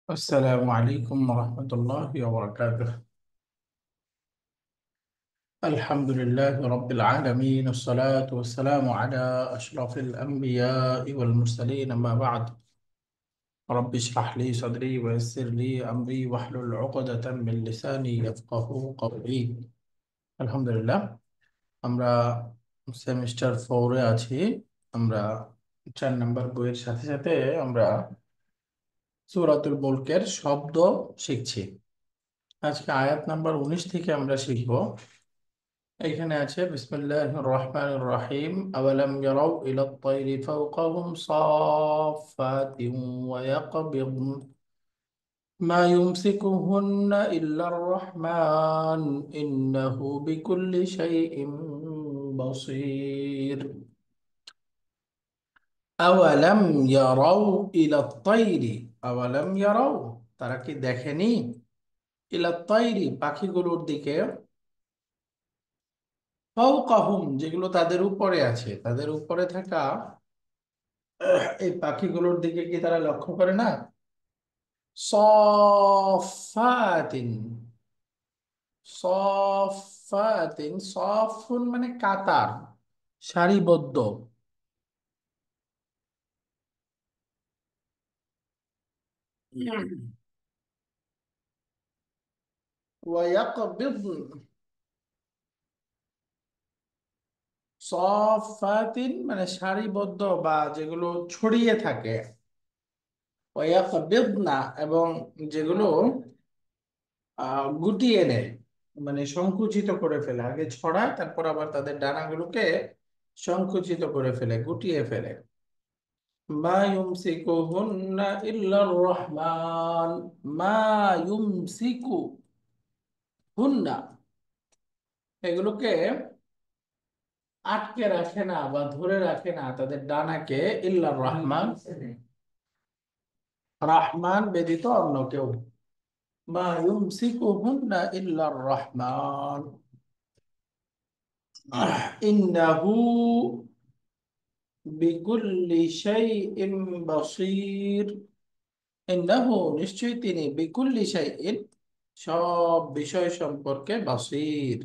السلام عليكم ورحمة الله وبركاته. الحمد لله رب العالمين، الصلاة والسلام على أشرف الأنبياء والمرسلين، أما بعد. رب اشرح لي صدري ويسر لي أمري واحلل عقدة من لساني يفقه قولي। আলহামদুলিল্লাহ, আমরা সেমিস্টার 4-এ আছি। আমরা 4 নম্বর বইয়ের সাথে সাথে আমরা সূরাতুল মুলকের শব্দ শিখছি। আজকে আয়াত নাম্বার 19 থেকে আমরা শিখব। এখানে আছে বিসমিল্লাহির রহমানির রহিম, আওয়ালাম ইয়ারাউ ইলাত তায়রি ফাওকাহুম সাফফাতিন ওয়া ইয়াকবিদন মা ইউমসিকুহুন্না ইল্লার রহমান ইন্নাহু বিকুল্লি শাইইন বাসীর। আওয়ালাম ইয়ারাউ ইলাত তায়রি, আওয়ালাম ইয়ারাউ, তারা কি দেখেনি? ইলাত তায়রি, পাখিগুলোর দিকে। ফাওকাহুম, যেগুলো তাদের উপরে আছে, তাদের উপরে থাকা এই পাখিগুলোর দিকে কি তারা লক্ষ্য করে না? সফাতিন, সফাতিন, সফুন মানে কাতার, সারিবদ্ধ। ওয়ায়াকবিদন, সফাতিন মানে সারিবদ্ধ বা যেগুলো ছড়িয়ে থাকে। ওয়ায়াকবিদনা, এবং যেগুলো গুটিয়ে নেয়, মানে সংকুচিত করে ফেলে, আগে ছড়ায় তারপর আবার তাদের ডানাগুলোকে সংকুচিত করে ফেলে, গুটিয়ে ফেলে। মা ইউমসিকুহুন্না ইল্লার রহমান, মা ইউমসিকু হুন্না, এগুলোকে আটকে রাখে না বা ধরে রাখে না তাদের ডানাকে, ইল্লার রহমান, রহমান ব্যতীত অন্য কেউ। মা ইউমসিকুহুন্না ইল্লার রহমান ইন্নাহু বিকুল্লি শাইইন বাসীর। ইন্নাহু, নিশ্চয়ই তিনি, বিকুল্লি শাইইন, সব বিষয় সম্পর্কে, বাসীর,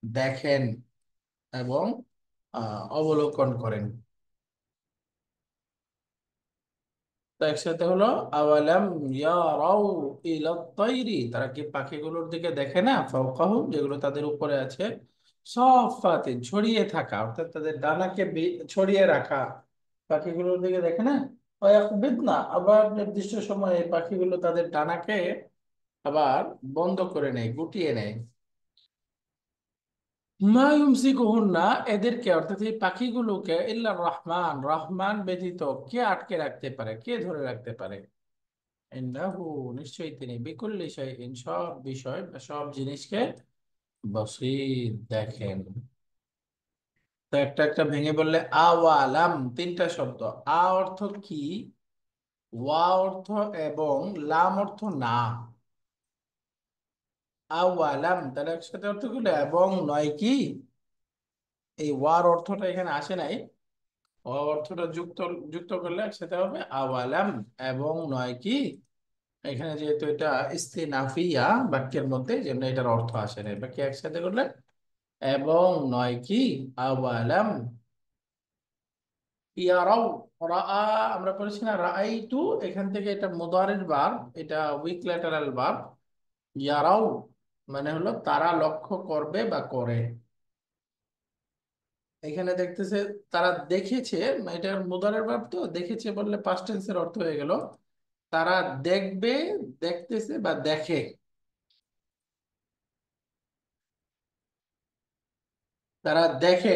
দেখেন এবং অবলোকন করেন। তো একসাথে হলো আওয়ালাম ইয়ারাউ ইলাত তায়রি, তারা কি পাখিগুলোর দিকে দেখে না? ফাওকাহুম, যেগুলো তাদের উপরে আছে, সফাতিন, ছড়িয়ে থাকা, অর্থাৎ তাদের ডানাকে ছড়িয়ে রাখা পাখিগুলোর দিকে দেখে না? ওয়ায়াকবিদনা, আবার নির্দিষ্ট সময়ে এই পাখিগুলো তাদের ডানাকে আবার বন্ধ করে নেয়, গুটিয়ে নেয়। মা ইউমসিকুহুন্না, এদেরকে অর্থাৎ এই পাখিগুলোকে, ইল্লার রহমান, রহমান ব্যতীত কে আটকে রাখতে পারে, কে ধরে রাখতে পারে? ইন্নাহু, নিশ্চয়ই তিনি, বিকুল্লি শাইইন, সব বিষয় বা সব জিনিসকে, বসীর, দেখেন। তো একটা একটা ভেঙে বললে, আওয়ালাম, তিনটা শব্দ। আ অর্থ কি, ওয়া অর্থ এবং, লাম অর্থ না। আওয়ালাম, তাহলে একসাথে অর্থ গুলো এবং নয় কি, এই ওয়ার অর্থটা এখানে আসে নাই। অর্থটা যুক্ত যুক্ত করলে একসাথে হবে আওয়ালাম, এবং নয় কি। এখানে যেহেতু এটা ইস্তিনাফিয়া বাক্যের মধ্যে, এই জন্য এটার অর্থ আসে না, বাকি একসাথে করলে এবং নয় কি, আওয়ালাম ইয়ারাও, রাআ, আমরা পড়েছি না রাআইতু, এখান থেকে এটা মুদারির ভার্ব, এটা উইক ল্যাটারাল ভার্ব। ইয়ারাও মানে হলো তারা লক্ষ্য করবে বা করে। এখানে দেখতেছে তারা দেখেছে, এটা মুদারের ভার্ব, তো দেখেছে বললে পাস্ট টেন্সের অর্থ হয়ে গেল তারা দেখবে, দেখতেছে বা দেখে। তারা দেখে,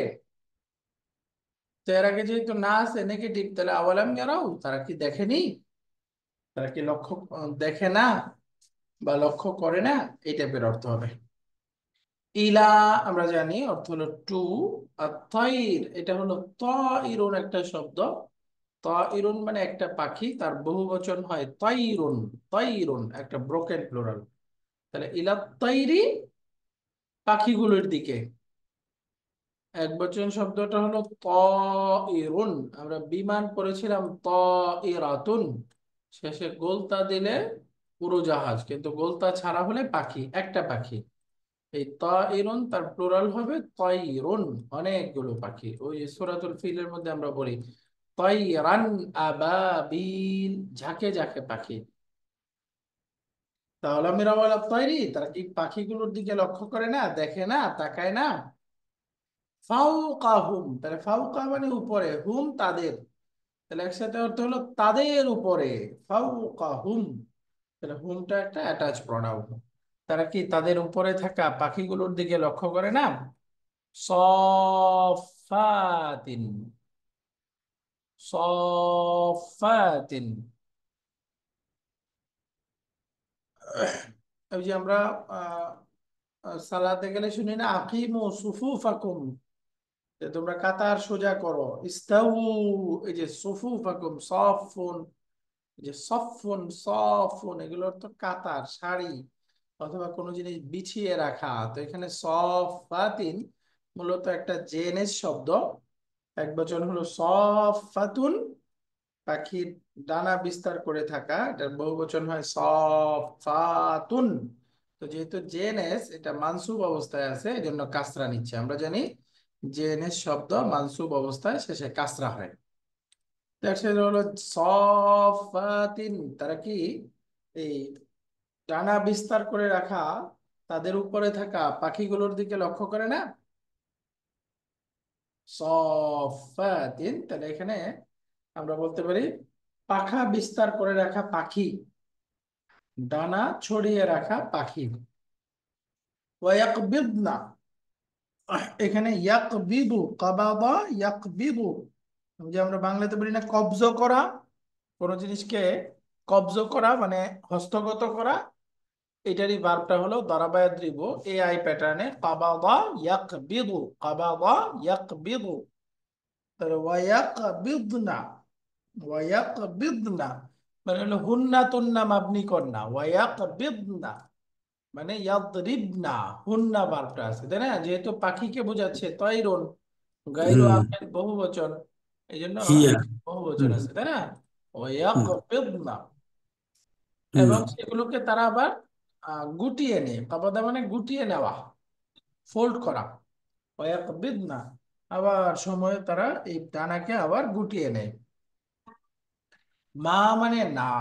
তো এর আগে যেহেতু না আছে নেগেটিভ, তাহলে আওয়ালাম ইয়ারাও, তারা কি দেখেনি, তারা কি লক্ষ্য, দেখে না বা লক্ষ্য করে না, এই টাইপের অর্থ হবে। ইলা, আমরা জানি অর্থ হলো টু। আর তয়র, এটা হলো তয়রুন, একটা শব্দ। তয়রুন মানে একটা পাখি, তার বহু বচন হয় তয়রুন। তয়রুন একটা ব্রোকেন প্লুরাল। তাহলে ইলা তয়রি, পাখিগুলোর দিকে। এক বচন শব্দটা হলো তাইরুন, আমরা বিমান পড়েছিলাম তাইরাতুন, শেষে গোলতা দিলে উড়োজাহাজ, কিন্তু গোলতা ছাড়া হলে পাখি, একটা পাখি। এই তাইরুন তার প্লুরাল হবে তাইরুন, অনেকগুলো পাখি। ওই সূরাতুল ফিলের মধ্যে আমরা বলি তাইরান আবাবিল, ঝাঁকে ঝাঁকে পাখি। তাহলে আমি রাওয়ালা তৈরি, তারা কি পাখিগুলোর দিকে লক্ষ্য করে না, দেখে না, তাকায় না? ফাওকাহুম, তাহলে ফাওকা মানে উপরে, হুম তাদের, তাহলে একসাথে অর্থ হলো তাদের উপরে। ফাওকাহুম, তাহলে হুমটা একটা অ্যাটাচ প্রনাউন। তারা কি তাদের উপরে থাকা পাখিগুলোর দিকে লক্ষ্য করে না? সফাতিন, সফাতিন। ওই যে আমরা আহ সালাতে গেলে শুনি না, আকিমু সুফুফাকুম, যে তোমরা কাতার সোজা করো। ইস্তাউ, এই যে সুফুফাকুম সফুন, এই যে সফুন সফুন, এগুলোর তো কাতার, সারি অথবা কোনো জিনিস বিছিয়ে রাখা। তো এখানে সফাতিন মূলত একটা জেনেস শব্দ, এক বচন হলো সফাতুন, পাখির ডানা বিস্তার করে থাকা, এটার বহু বচন হয় সফাতুন। তো যেহেতু জেএনএস এটা মানসুব অবস্থায় আছে, এই জন্য কাসরা নিচ্ছে। আমরা জানি জেএনএস শব্দ মানসুব অবস্থায় শেষে কাসরা হয়। তো একসাথে হলো সফাতিন, তারা কি এই ডানা বিস্তার করে রাখা তাদের উপরে থাকা পাখিগুলোর দিকে লক্ষ্য করে না? সফাতিন, তাহলে এখানে আমরা বলতে পারি পাখা বিস্তার করে রাখা পাখি, ডানা ছড়িয়ে রাখা পাখি। ওয়াকবিদনা, এখানে ইয়াকবিদু, কাবাদা ইয়াকবিদু, যে আমরা বাংলাতে বলি না কব্জ করা, কোন জিনিসকে কব্জ করা মানে হস্তগত করা, এটারই ভার্বটা হলো দারাবা ইয়াদরিবু, এআই প্যাটার্নে কাবাদা ইয়াকবিদু, কাবাদা ইয়াকবিদু। তাহলে ওয়ায়াকবিদনা, ওয়ায়াকবিদনা মানে হলো হুন্না তুন্না মাবনি কন্না, ওয়ায়াকবিদনা মানে ইয়াদরিবনা, হুন্না ভার্বটা আছে তাই না, যেহেতু পাখিকে বোঝাচ্ছে তৈরুন, গাইরু হুম। আকের বহু বচন, এই জন্য হিয়া। বহু বচন হুম। আছে তাই না, হুম। ওয়ায়াকবিদনা। হুম। এবং সেগুলোকে তারা আবার গুটিয়ে নেয়, কাবাদা মানে গুটিয়ে নেওয়া, ফোল্ড করা। ওয়ায়াকবিদনা, আবার সময়ে তারা এই ডানাকে আবার গুটিয়ে নেয়। মা মানে না,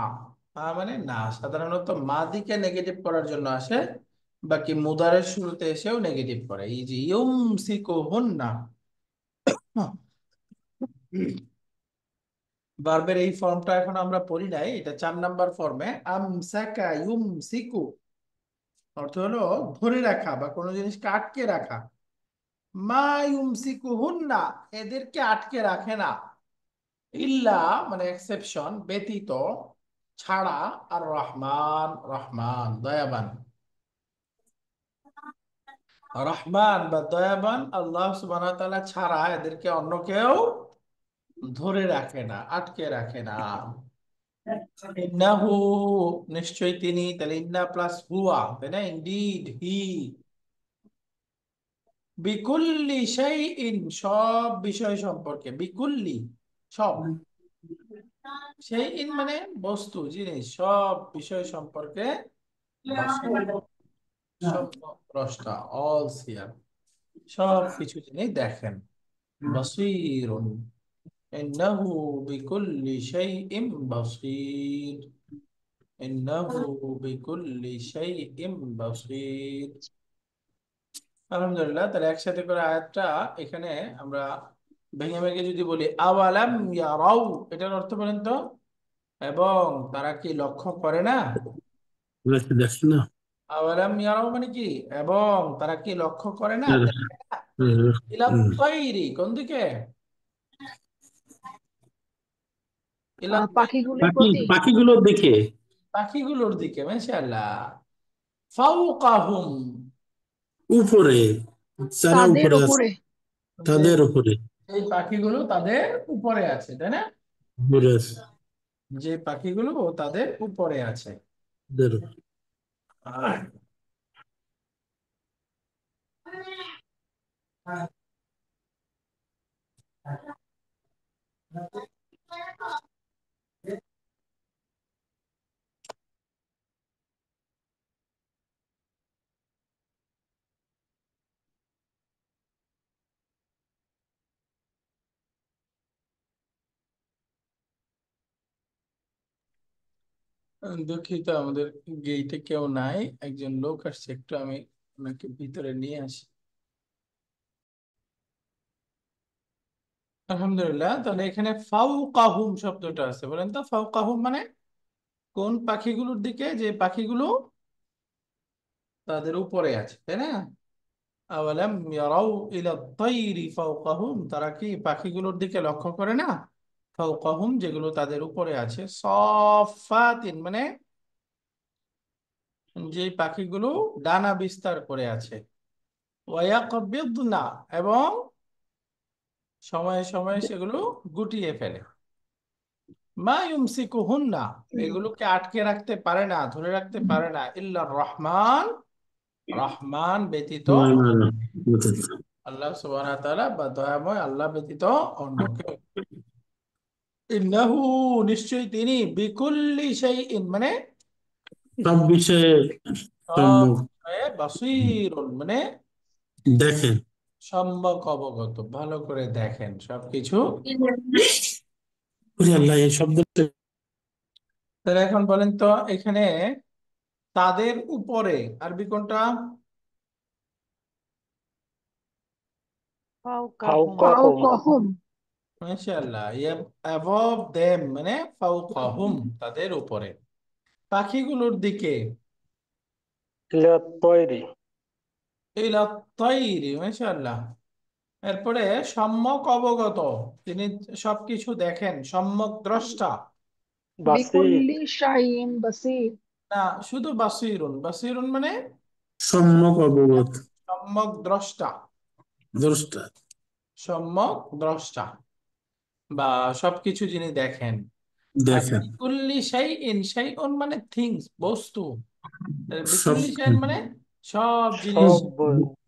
মা মানে না সাধারণত মা দিকে নেগেটিভ করার জন্য আসে, বাকি মুদারের শুরুতে এসেও নেগেটিভ করে। এই যে ইউমসিকুহুন্না, ভার্বের এই ফর্মটা এখন আমরা পড়ি নাই, এটা 4 নাম্বার ফর্মে। আমসাকা ইউমসিকু অর্থ হলো ধরে রাখা বা কোনো জিনিসকে আটকে রাখা। মা ইউমসিকুহুন্না, এদেরকে আটকে রাখে না। ইল্লা মানে এক্সেপশন, ব্যতীত, ছাড়া। আর রহমান, রহমান দয়াবান, রহমান বা দয়াবান আল্লাহ সুবহানাহু ওয়া তাআলা ছাড়া এদেরকে অন্য কেউ ধরে রাখে না, আটকে রাখে না। ইন্নাহু, নিশ্চয়ই তিনি, তাহলে ইন্না প্লাস হুয়া তাই না, ইনডিড হি, বিকুল্লি শাইইন সব বিষয় সম্পর্কে, বিকুল্লি সব, শাইইন মানে বস্তু জিনিস, সব বিষয় সম্পর্কে বসির, সব দ্রষ্টা, অল সিয়ার, সব কিছু তিনি দেখেন। বসিরুন, ইন্নাহু বিকুল্লি শাইইন বসির, ইন্নাহু বিকুল্লি শাইইন বসির। আলহামদুলিল্লাহ, তাহলে একসাথে করে আয়াতটা এখানে আমরা ভেঙে ভেঙে যদি বলি, আওয়ালাম ইয়ারাউ, এটার অর্থ বলেন তো। এবং তারা কি লক্ষ্য করে না? ওরা কি দেখে না? আওয়ালাম ইয়ারাউ মানে কি, এবং তারা কি লক্ষ্য করে না, আর, দেখে না? ইলা হুম। তৈরি কোন দিকে, ইলা পাখিগুলির প্রতি। পাখিগুলো দেখে পাখিগুলোর দিকে, মাশাআল্লাহ। ফাওকাহুম, উপরে, যারা তাদের উপরে আছে উপরে। যে তাদের উপরে, এই পাখিগুলো তাদের উপরে আছে তাই না, উপরে আছে যে পাখিগুলো তাদের উপরে আছে। তাদের উপরে। দুঃখিত, আমাদের গেইটে কেউ নাই, একজন লোক আসছে, একটু আমি ওনাকে ভিতরে নিয়ে আসি। আলহামদুলিল্লাহ। তাহলে এখানে ফাওকাহুম শব্দটা আছে, বলেন তো ফাওকাহুম মানে কোন পাখিগুলোর দিকে, যে পাখিগুলো তাদের উপরে আছে, তাই না? আওয়ালাম ইয়ারাউ ইলা তাইরি ফাওকাহুম, তারা কি পাখিগুলোর দিকে লক্ষ্য করে না? ফাওকাহুম যেগুলো তাদের উপরে আছে, সফাতিন মানে যে পাখিগুলো ডানা বিস্তার করে আছে, ওয়ায়াকবিদনা এবং সময়ে সময়ে সেগুলো গুটিয়ে ফেলে। মা ইউমসিকুহুন্না, এগুলোকে আটকে রাখতে পারে না, ধরে রাখতে পারে না, ইল্লা রহমান, রহমান ব্যতীত, না না না, আল্লাহ সুবহানাহু ওয়া তাআলা বা দয়াময় আল্লাহ ব্যতীত অন্য কেউ। ইন্নাহু, নিশ্চয়ই তিনি, বিকুল্লি শাইইন মানে সব বিষয়ে সব সম্যক বিষয়ে, বাসীরুন মানে দেখেন। সম্যক অবগত, ভালো করে দেখেন সবকিছু। ওরে আল্লাহ, এই শব্দটা তাহলে এখন বলেন তো এখানে তাদের উপরে আরবি কোনটা? فوقهم فوقهم মাশাআল্লাহ। অ্যাবভ দেম মানে ফাওকাহুম, তাদের উপরে। পাখিগুলোর দিকে, إلى الطير ইলা তাইরি, মাশাআল্লাহ। এরপরে সম্যক অবগত, তিনি সবকিছু দেখেন, সম্যক দ্রষ্টা। بصير بكل شيء بصير না, শুধু বাসিরুন, বাসিরুন মানে সম্যক অবগত, সম্যক দ্রষ্টা, দ্রষ্টা, সম্যক দ্রষ্টা বা সবকিছু যিনি দেখেন। আর দেখেন বিকুল্লি শাইইন, শাইউন মানে থিংস, বস্তু। আর সব, বিকুল্লি শাইইন মানে সব জিনিস সব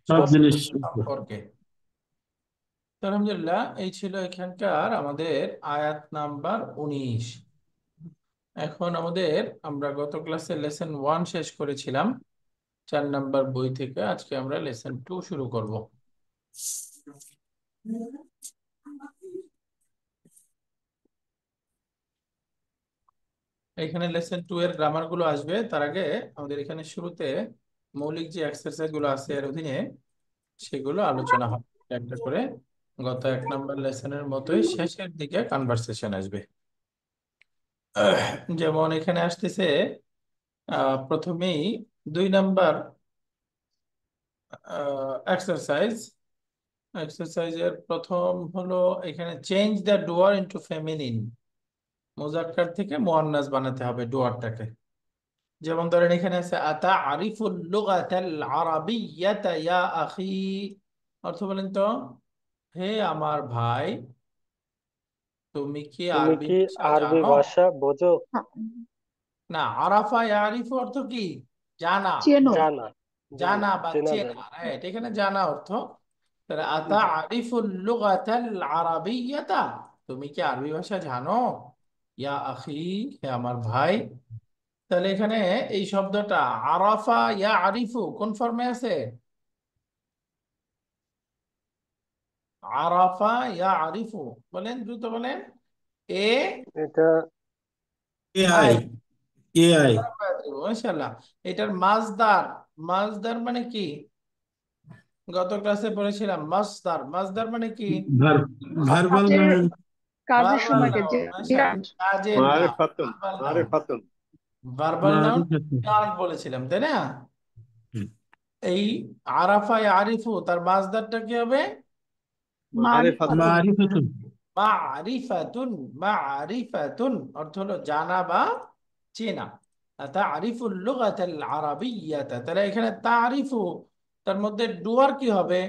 সব বস্তু। জিনিস। সম্পর্কে। তো আলহামদুলিল্লাহ, এই ছিল এখানকার আমাদের আয়াত নাম্বার 19। এখন আমাদের, আমরা গত ক্লাসে লেসন 1 শেষ করেছিলাম 4 নাম্বার বই থেকে, আজকে আমরা লেসন 2 শুরু করব। এখানে লেসন 2 এর গ্রামার গুলো আসবে, তার আগে আমাদের এখানে শুরুতে মৌলিক যে এক্সারসাইজ গুলো আছে এর অধীনে সেগুলো আলোচনা হবে একটা করে। গত 1 নাম্বার লেসনের মতোই শেষের দিকে কনভারসেশন আসবে। যেমন এখানে আসতেছে প্রথমেই 2 নাম্বার এক্সারসাইজ। এক্সারসাইজের প্রথম হলো এখানে চেঞ্জ দ্য ডুয়ার ইনটু ফেমিনিন, মুজাক্কার থেকে মুয়ান্নাস বানাতে হবে ডুয়ারটাকে। যেমন ধরেন এখানে আছে আতা আরিফুল লুগাতাল আরাবিয়্যাতা ইয়া আখি, অর্থ বলেন তো, হে আমার ভাই, তুমি কি তুমি আরবি কি ভাষা আরবি জানো? ভাষা বোঝো? না, আরাফা ইয়ারিফু অর্থ কি? জানা, চেনো জানা, জানা, জানা বা চেনা চেনা, জানা। রাইট, এখানে জানা অর্থ। তাহলে আতা আরিফুল লুগাতাল আরাবিয়্যাতা, তুমি কি আরবি ভাষা জানো? ইয়া আখি, হে আমার ভাই। তাহলে এখানে এই শব্দটা আরাফা ইয়া আরিফু কোন ফর্মে আছে? আরাফা ইয়া আরিফু, বলেন দ্রুত বলেন। এ এটা এআই, আই, এআই, মাশাআল্লাহ। এটার মাজদার, মাজদার মানে কি? গত ক্লাসে পড়েছিলাম মাসদার, মাসদার মানে কি? ভার্বাল কাজের নাউন, কাজের ভার্বাল সময়কে নাউন, যে মাশাআল্লাহ, বিরাট কাজের নাম, মারিফাতুন ভার্বাল নাউন। মারিফাতুন ভার্বাল নাউন মারিফাতুন। কাজ বলেছিলাম, তাই না? এই আরাফা ইয়া আরিফু, তার মাজদারটা কি হবে? মারিফাতুন মারিফাতুন মারিফাতুন, মারিফাতুন, মারিফাতুন অর্থ হলো জানা বা চেনা। তারিফুল লুগাতাল আরাবিয়্যাতা, তাহলে এখানে তারিফু, তার মধ্যে ডুয়ার কি হবে?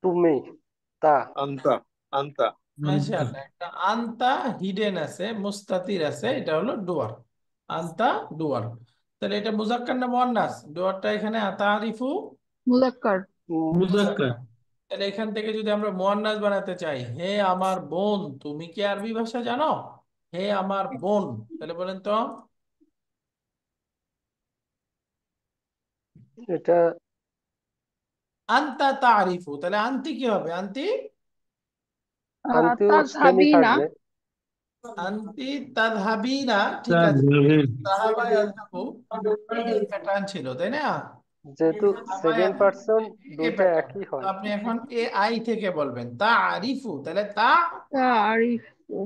তুমি, তা, আনতা আনতা মাশাআল্লাহ, একটা আনতা হিডেন আছে, মুস্তাতির আছে, এটা হলো ডুয়ার। আনতা ডুয়ার। তাহলে এটা মুজাক্কার না মুয়ান্নাস? ডুয়ারটা এখানে তারিফু মুজাক্কার মুযাক্কার, মুজাক্কার। তাহলে এখান থেকে যদি আমরা মুয়ান্নাস বানাতে চাই, হে আমার বোন, তুমি কি আরবি ভাষা জানো? হে আমার বোন, তাহলে বলেন তো। এটা আনতা তারিফু, তাহলে আনতি কি হবে? আনতি আনতেও থেমে তাজহাবিনা থাকবে। আন্তি তাযহাবিনা, ঠিক আছে, তাজহাবিন যাহাবা ইয়াযহাবু এই প্যাটার্ন ছিল, তাই না? যেহেতু যাহাবা সেকেন্ড ইয়াযহাবু পার্সন এই দুইটা প্যাটার্ন। একই তো হয়। আপনি এখন এ আই থেকে বলবেন তারিফু, তাহলে তারিফু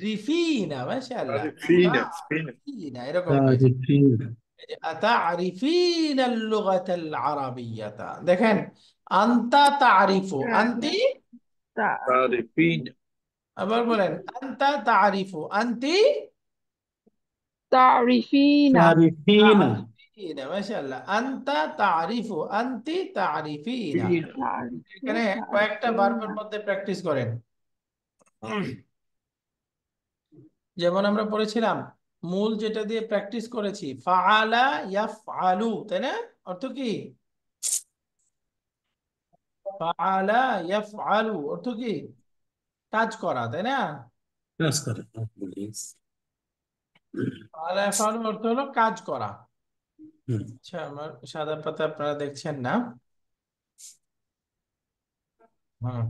তারিফিনা, মাশাআল্লাহ, تعرفين فين তারিফিনা এরকম হয়। তারিফিন أتعرفين اللغة العربية؟ দেখেন, আন্তা তারিফু, আন্তি, تعرفين আবার বলেন আন্তা তারিফু, আন্তি তারিফিনা তারিফিনা তারিফিনা, মাশাআল্লাহ, আন্তা তারিফু, আন্তি তারিফিনা। فين তারিফু এখানে কয়েকটা ভার্বের তারিফিনা মধ্যে প্র্যাকটিস করেন। যেমন আমরা পড়েছিলাম, মূল যেটা দিয়ে প্র্যাকটিস করেছি, ফাআলা ইয়াফআলু, তাই না? অর্থ কি? ফাআলা ইয়াফআলু অর্থ কি? কাজ করা, তাই না? কাজ করে। ফাআলা ইয়াফআলু অর্থ হলো কাজ করা। হুম। আচ্ছা, আমার সাদা পাতা আপনারা দেখছেন না? হুম।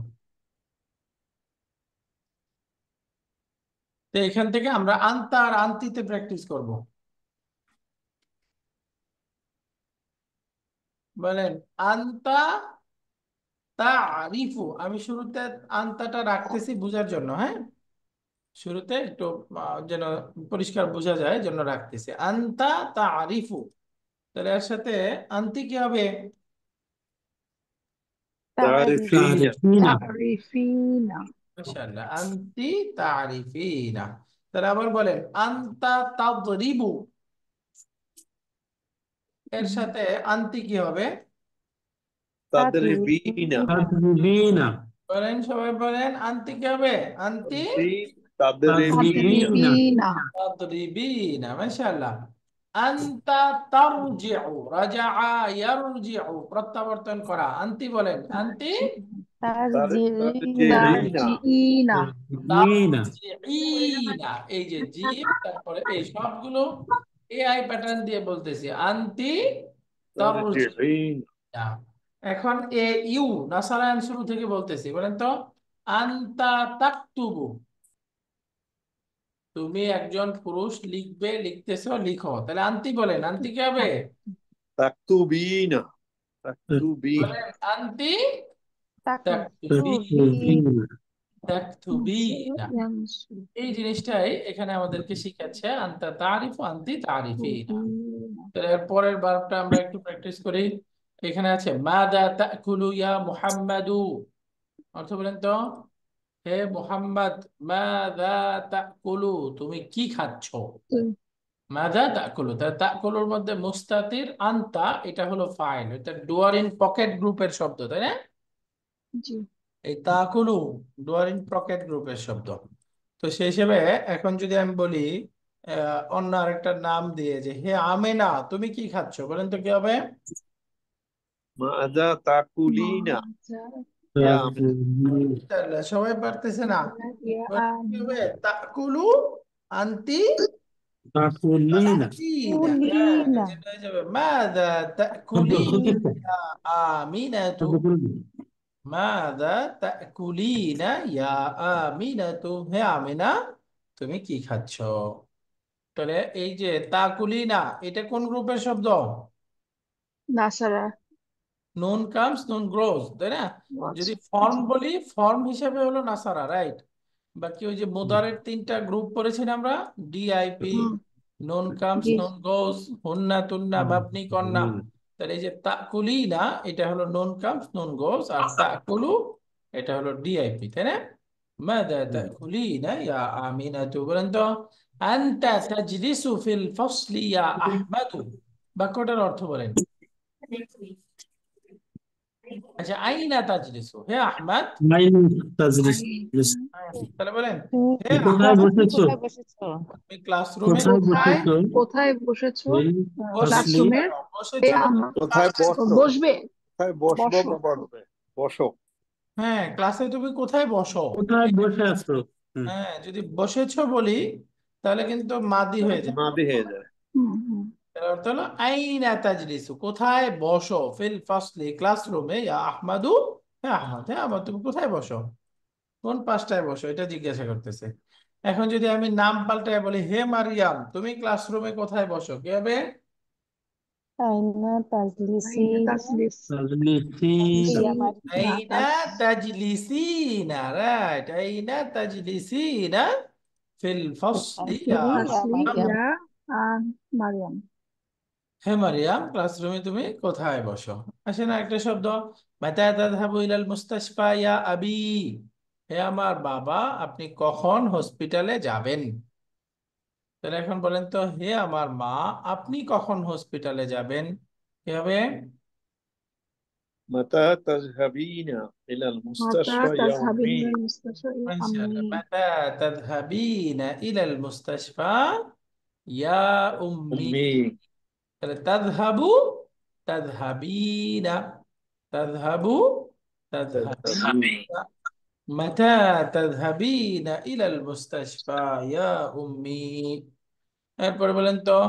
তো এখান থেকে আমরা আন্তা আর আন্তিতে প্র্যাকটিস করব। বলেন আন্তা তারিফু, আমি শুরুতে আন্তাটা রাখতেছি বোঝার জন্য, হ্যাঁ, শুরুতে একটু যেন পরিষ্কার বোঝা যায় জন্য রাখতেছি, আন্তা তারিফু। তাহলে এর সাথে আন্তি কি হবে? تعرفين তারিফিনা তারিফিনা মাশাআল্লাহ, আন্তি তারিফিনা। তাহলে আবার বলেন আন্তা তাদরিবু, এর সাথে আন্তি কি হবে? تضربين তাদরিবিনা বলেন, সবাই বলেন আন্তি কি হবে? আন্তি أنت تضربين তাদরিবিনা তাদরিবিনা তাদরিবিনা, মাশাআল্লাহ। আন্তা তারজিউ, রাজা ইয়ারজিউ, প্রত্যাবর্তন করা। আন্তি বলেন, আন্তি তারজিনা ترجعين তারজিইনা তাদরিবিনা তারজিইনা। এই যে জিম, তারপরে এই সবগুলো এআই প্যাটার্ন দিয়ে বলতেছি, আন্তি তারজিইনা। ترجعين এখন এ ইউ নাসারায়ন শুরু থেকে বলতেছি, বলেন তো, আন্তা তাকতুবু, তুমি একজন পুরুষ, লিখবে, লিখতেছো, লিখো। তাহলে আন্তি বলেন, আন্তি কি হবে? تكتبين تكتبين বলেন আন্তি তাকতুবি, তাকতুবিনা তাকতুবিনা। ইয়ানসু এই জিনিসটাই এখানে আমাদেরকে শিখাচ্ছে, আন্তা তারিফু, আন্তি তারিফিনা। তুবিনা তাহলে এর পরের ভার্বটা আমরা একটু প্র্যাকটিস করি। এখানে আছে মাদা তাকুলু ইয়া মুহাম্মাদু, অর্থ বলেন তো, হে মুহাম্মদ, মাদা তাকুলু, তুমি কি খাচ্ছ? মাদা তাকুলু, তাহলে তাকুলুর মধ্যে মুস্তাতির আনতা, এটা হলো ফাইল, এটা ডুয়ার ইন পকেট গ্রুপের শব্দ, তাই না? জি এই তাকুলু ডুয়ার ইন পকেট গ্রুপের শব্দ। তো সেই হিসেবে এখন যদি আমি বলি অন্য আরেকটা নাম দিয়ে, যে হে আমেনা, তুমি কি খাচ্ছ? বলেন তো কি হবে? ماذا تأكلين يا من তাকতুবিনা তাহলে সবাই পারতেছে না? ইয়া বলেন কি হবে? আমিনা তাকুলু আনতি তাকুলিনা তাকুলিনা। হ্যাঁ, তুলিনা যেটা হয়ে যাবে মাদা শব্দ তাকুলিনা খুঁজেছে ইয়া আমিনাতু, শব্দ খুঁজে মাদা তাকুলিনা ইয়া আমিনাতু, হে আমিনা, তুমি কি খাচ্ছ? তাহলে এই যে তাকুলিনা, এটা কোন গ্রুপের শব্দ? নাসারা নুন কামস নুন গ্রোস, তাই না? যদি ফর্ম জি বলি, ফর্ম হিসেবে হলো নাসারা, রাইট? বাকি ওই যে মোদারের তিনটা গ্রুপ পড়েছি না আমরা, ডিআইপি, হুম নুন কামস জি নুন গোস, হুন্না তুন্না মাবনি কন্না। তাহলে এই যে তাকুলিনা, এটা হলো নুন কামস নুন গোস, আর তাকুলু এটা হলো ডিআইপি, তাই না? মাদা তাকুলিনা ইয়া আমিনাতু, বলেন তো আনতা তাজলিসু ফিল ফসলি ইয়া আহমাদু, বাক্যটার অর্থ বলেন। আচ্ছা, আইনা তাজলিসু, হে আহমদ। মাইন তাজরিস তাহলে বলেন, হে কোথায় আহমদ, বসেছো তুমি ক্লাসরুমে কোথায় কোথায় বসেছো কোথায় বসেছো এই বসেছি ফাসলি কেন? ক্লাসরুমের বসেছি মানে কোথায় ক্লাসে, বসো বসবে কোথায় বসবো বসো বাবা হবে বসো হ্যাঁ, ক্লাসে তুমি কোথায় বসো? কোথায় বসে আছো হুম। হ্যাঁ, যদি বসেছো বলি তাহলে কিন্তু মাদি হয়ে যায়। মাদি হয়ে যায় হুম এর অর্থ হলো আইনা তাজলিসু, কোথায় বসো, ফিল ফাসলি ক্লাসরুমে, ইয়া আহমাদু, হ্যাঁ আহমদ, হ্যাঁ আহমদ, তুমি কোথায় বসো, কোন পাঁচটায় বসো, এটা জিজ্ঞাসা করতেছে। এখন যদি আমি নাম পাল্টায় বলি হে মারিয়াম তুমি ক্লাসরুমে কোথায় বসো কি হবে? أين আইনা تجلسين তাজলিস তাজলিসিনা يا مريم আইনা তাজলিসিনা, রাইট, আইনা তাজলিসিনা ফিল ফাসলি الفصل ইয়া يا ফাসলি مريم ইয়া মারিয়াম। হে মারিয়াম ক্লাসরুমে তুমি কোথায় বসো? আসে না একটা শব্দ, মাতা তাযহাবু ইলাল মুস্তাশফা ইয়া আবি, হে আমার বাবা আপনি কখন হসপিটালে যাবেন? তাহলে এখন বলেন তো, হে আমার মা আপনি কখন হসপিটালে যাবেন? কি হবে? متى تذهبين إلى মাতা المستشفى يا তাজহাবিন أمي ইলাল মুস্তাশফা ইয়া মাশাআল্লাহ, আম্মি। মাতা তাযহাবিনা ইলাল মুস্তাশফা ইয়া উম্মি। أمي তাহলে তাযহাবু, তাযহাবিনা, তাযহাবু, تذهبين তাযহাবিনা, মাতা তাযহাবিনা ইলাল মুস্তাশফা ইয়া উম্মি। এরপরে বলেন তো,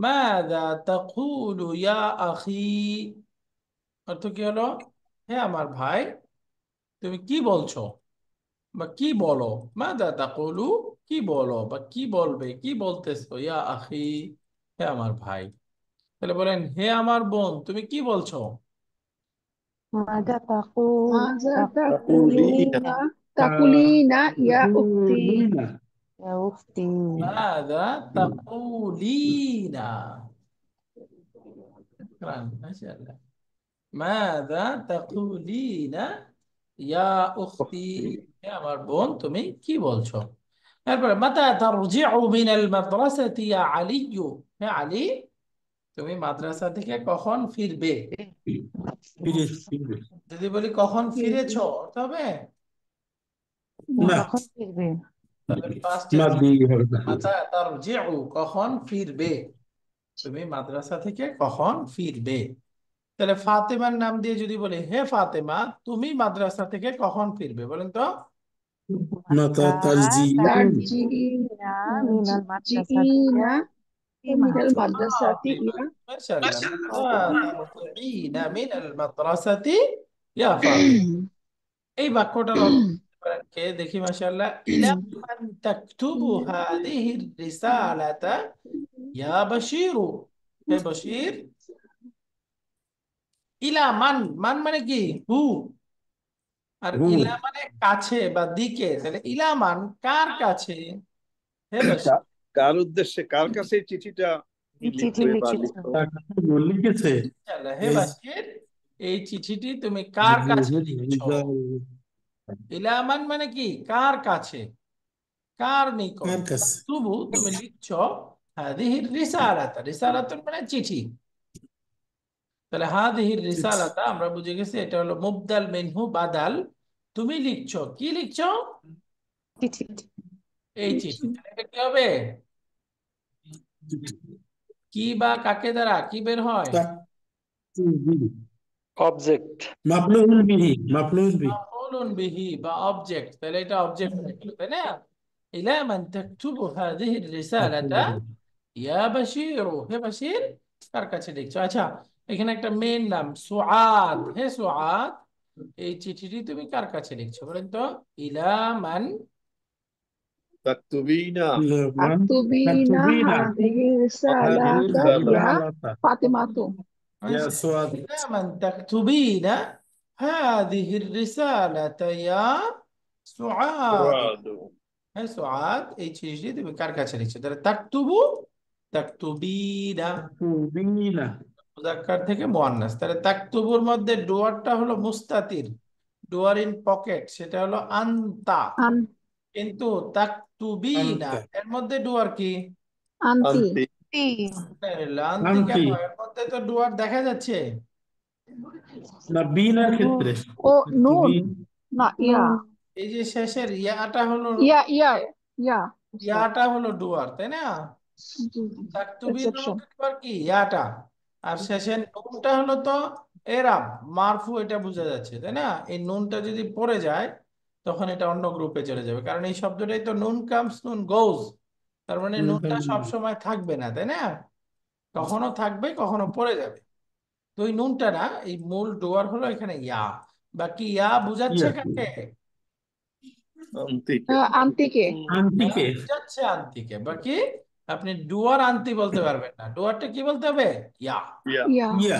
মাযা তাকুলু ইয়া আখি, অর্থ কি হলো? হে আমার ভাই তুমি কি বলছো বা কি বলো? মাযা তাকুলু, কি বলো বা কি বলবে, কি বলতেছো? ইয়া আখি, হে আমার ভাই। তাহলে বলেন হে আমার বোন তুমি কি বলছো? ماذا تقول মাযা تقولين তাকুলুনা তাকুলিনা ইয়া উখতি। তাকুলিনা يا أختي মাযা তাকুলিনা, শুকরান, মাশাআল্লাহ। মাযা তাকুলিনা ইয়া উখতি, হে আমার বোন তুমি কি বলছো? তারপরে মাতা তারজিউ মিনাল মাদ্রাসাতি ইয়া আলিয়্যু, হে আলী তুমি মাদ্রাসা থেকে কখন ফিরবে? ফিরে ফিরবে যদি বলি কখন ফিরবে। ফিরেছো তবে না, কখন ফিরবে? তাহলে past tense মাদি হবে না। মাতা তারজিউ, কখন ফিরবে, তুমি মাদ্রাসা থেকে কখন ফিরবে। তাহলে ফাতেমার নাম দিয়ে যদি বলি হে ফাতেমা তুমি মাদ্রাসা থেকে কখন ফিরবে, বলেন তো? মাতা متى তারজিউন ترجعين من المدرسة তারজিইনা يا মিনাল فاطمة মাদ্রাসাতি ইয়া মাশাআল্লাহ, মাতা فاطمة তারজিনা মিনাল মাদ্রাসাতি ইয়া ফাতেমা। এই বাক্যটার অর্থ করতে পারেন কে দেখি, মাশাআল্লাহ, ইলা মান তাকতুবু হাদিহি রিসালাতা ইয়া বাশীরু, হে বশীর। ইলা মান, মান মানে কি? হু। আর হু ইলা মানে কাছে বা দিকে, তাহলে ইলা মান কার কাছে? হে বশীর, কার উদ্দেশ্যে কার কাছে এই চিঠিটা এই চিঠি লিখবে বা লিখেছ লিখো? তার কাছে লিখেছে মাশাআল্লাহ, হে এই বশীর এই চিঠিটি তুমি কার কাছে লিখছো? ইলা মান মানে কি কার কাছে, কার নিকট। কার কাছে তবু তুমি লিখছো হাদিহির রিসালাতা, রিসালাত মানে চিঠি। তাহলে হাদিহির চিঠি রিসালাতা আমরা বুঝে গেছি এটা হলো মুবদাল মিনহু বাদাল। তুমি লিখছো, কি লিখছো? চিঠি এই চিঠি। তাহলে এটা কি হবে? কি বা কাকে দ্বারা কি বের হয়? তাকতুবি অবজেক্ট মাফলুল বিহি মাফলুল বিহি মাফউলুন বিহি বা অবজেক্ট, তাহলে এটা অবজেক্ট হয়ে গেল, তাই না? ইলা মান তাকতুবু হাদিহির রিসালাতা ইয়া বাশীরু, হে বাশীর কার কাছে লিখছো? আচ্ছা, এখানে একটা মেয়ের নাম সুআদ, হে সুআদ এই চিঠিটি তুমি কার কাছে লিখছো, বলেন তো? ইলা মান, تكتبين মান আক্তুবিনা তাকতুবিনা হাদিহি هذه রিসালাতা الرسالة ইয়া রিসালাতা ফাতিমাতু। ইয়া সুআদ ইলা মান তাকতুবিনা হাদিহির রিসালাতা ইয়া সুআদ, سعاد হে সুআদ এই চিঠিটি তুমি কার কাছে লিখছো? তাহলে তাকতুবু, তাকতুবিনা, তাকতুবিনা মুযাক্কার থেকে মুআন্নাস। তাহলে তাকতুবুর মধ্যে ডুয়ারটা হলো মুস্তাতির, ডুয়ার ইন পকেট, সেটা হলো আনতা। আন কিন্তু তাকতুবিনা আনতা এর মধ্যে ডুয়ার কি? আনতি أنت আনতি কেন? আনতি এর মধ্যে তো ডুয়ার দেখা যাচ্ছে। না বিনার নুন ক্ষেত্রে ও নুন তাকতুবিন না ইয়া নুন এই যে শেষের ইয়াটা হলো, ইয়া ইয়া ইয়া ইয়াটা হলো ডুয়ার, তাই না? জি তাকতুবিনের এক্সেপশন। মধ্যে ডুয়ার কি? ইয়াটা। আর শেষের নুনটা হলো তো এরাব, মারফু, এটা বোঝা যাচ্ছে, তাই না? এই নুনটা যদি পড়ে যায় তখন এটা অন্য গ্রুপে চলে যাবে, কারণ এই শব্দটাই তো নুন কামস নুন গোজ, তার মানে নুনটা সব সময় থাকবে না, তাই না? কখনো থাকবে কখনো পড়ে যাবে। তো ওই নুনটা না, এই মূল ডুয়ার হলো এখানে ইয়া। বাকি ইয়া বুঝাচ্ছে ইয়া কাকে? Antique. আন্টিকে আন্টিকে যাচ্ছে আন্তিকে, বাকি আপনি ডুয়ার আন্তি বলতে পারবেন না, ডুয়ারটা কি বলতে হবে? ইয়া। Yeah. ইয়া ইয়া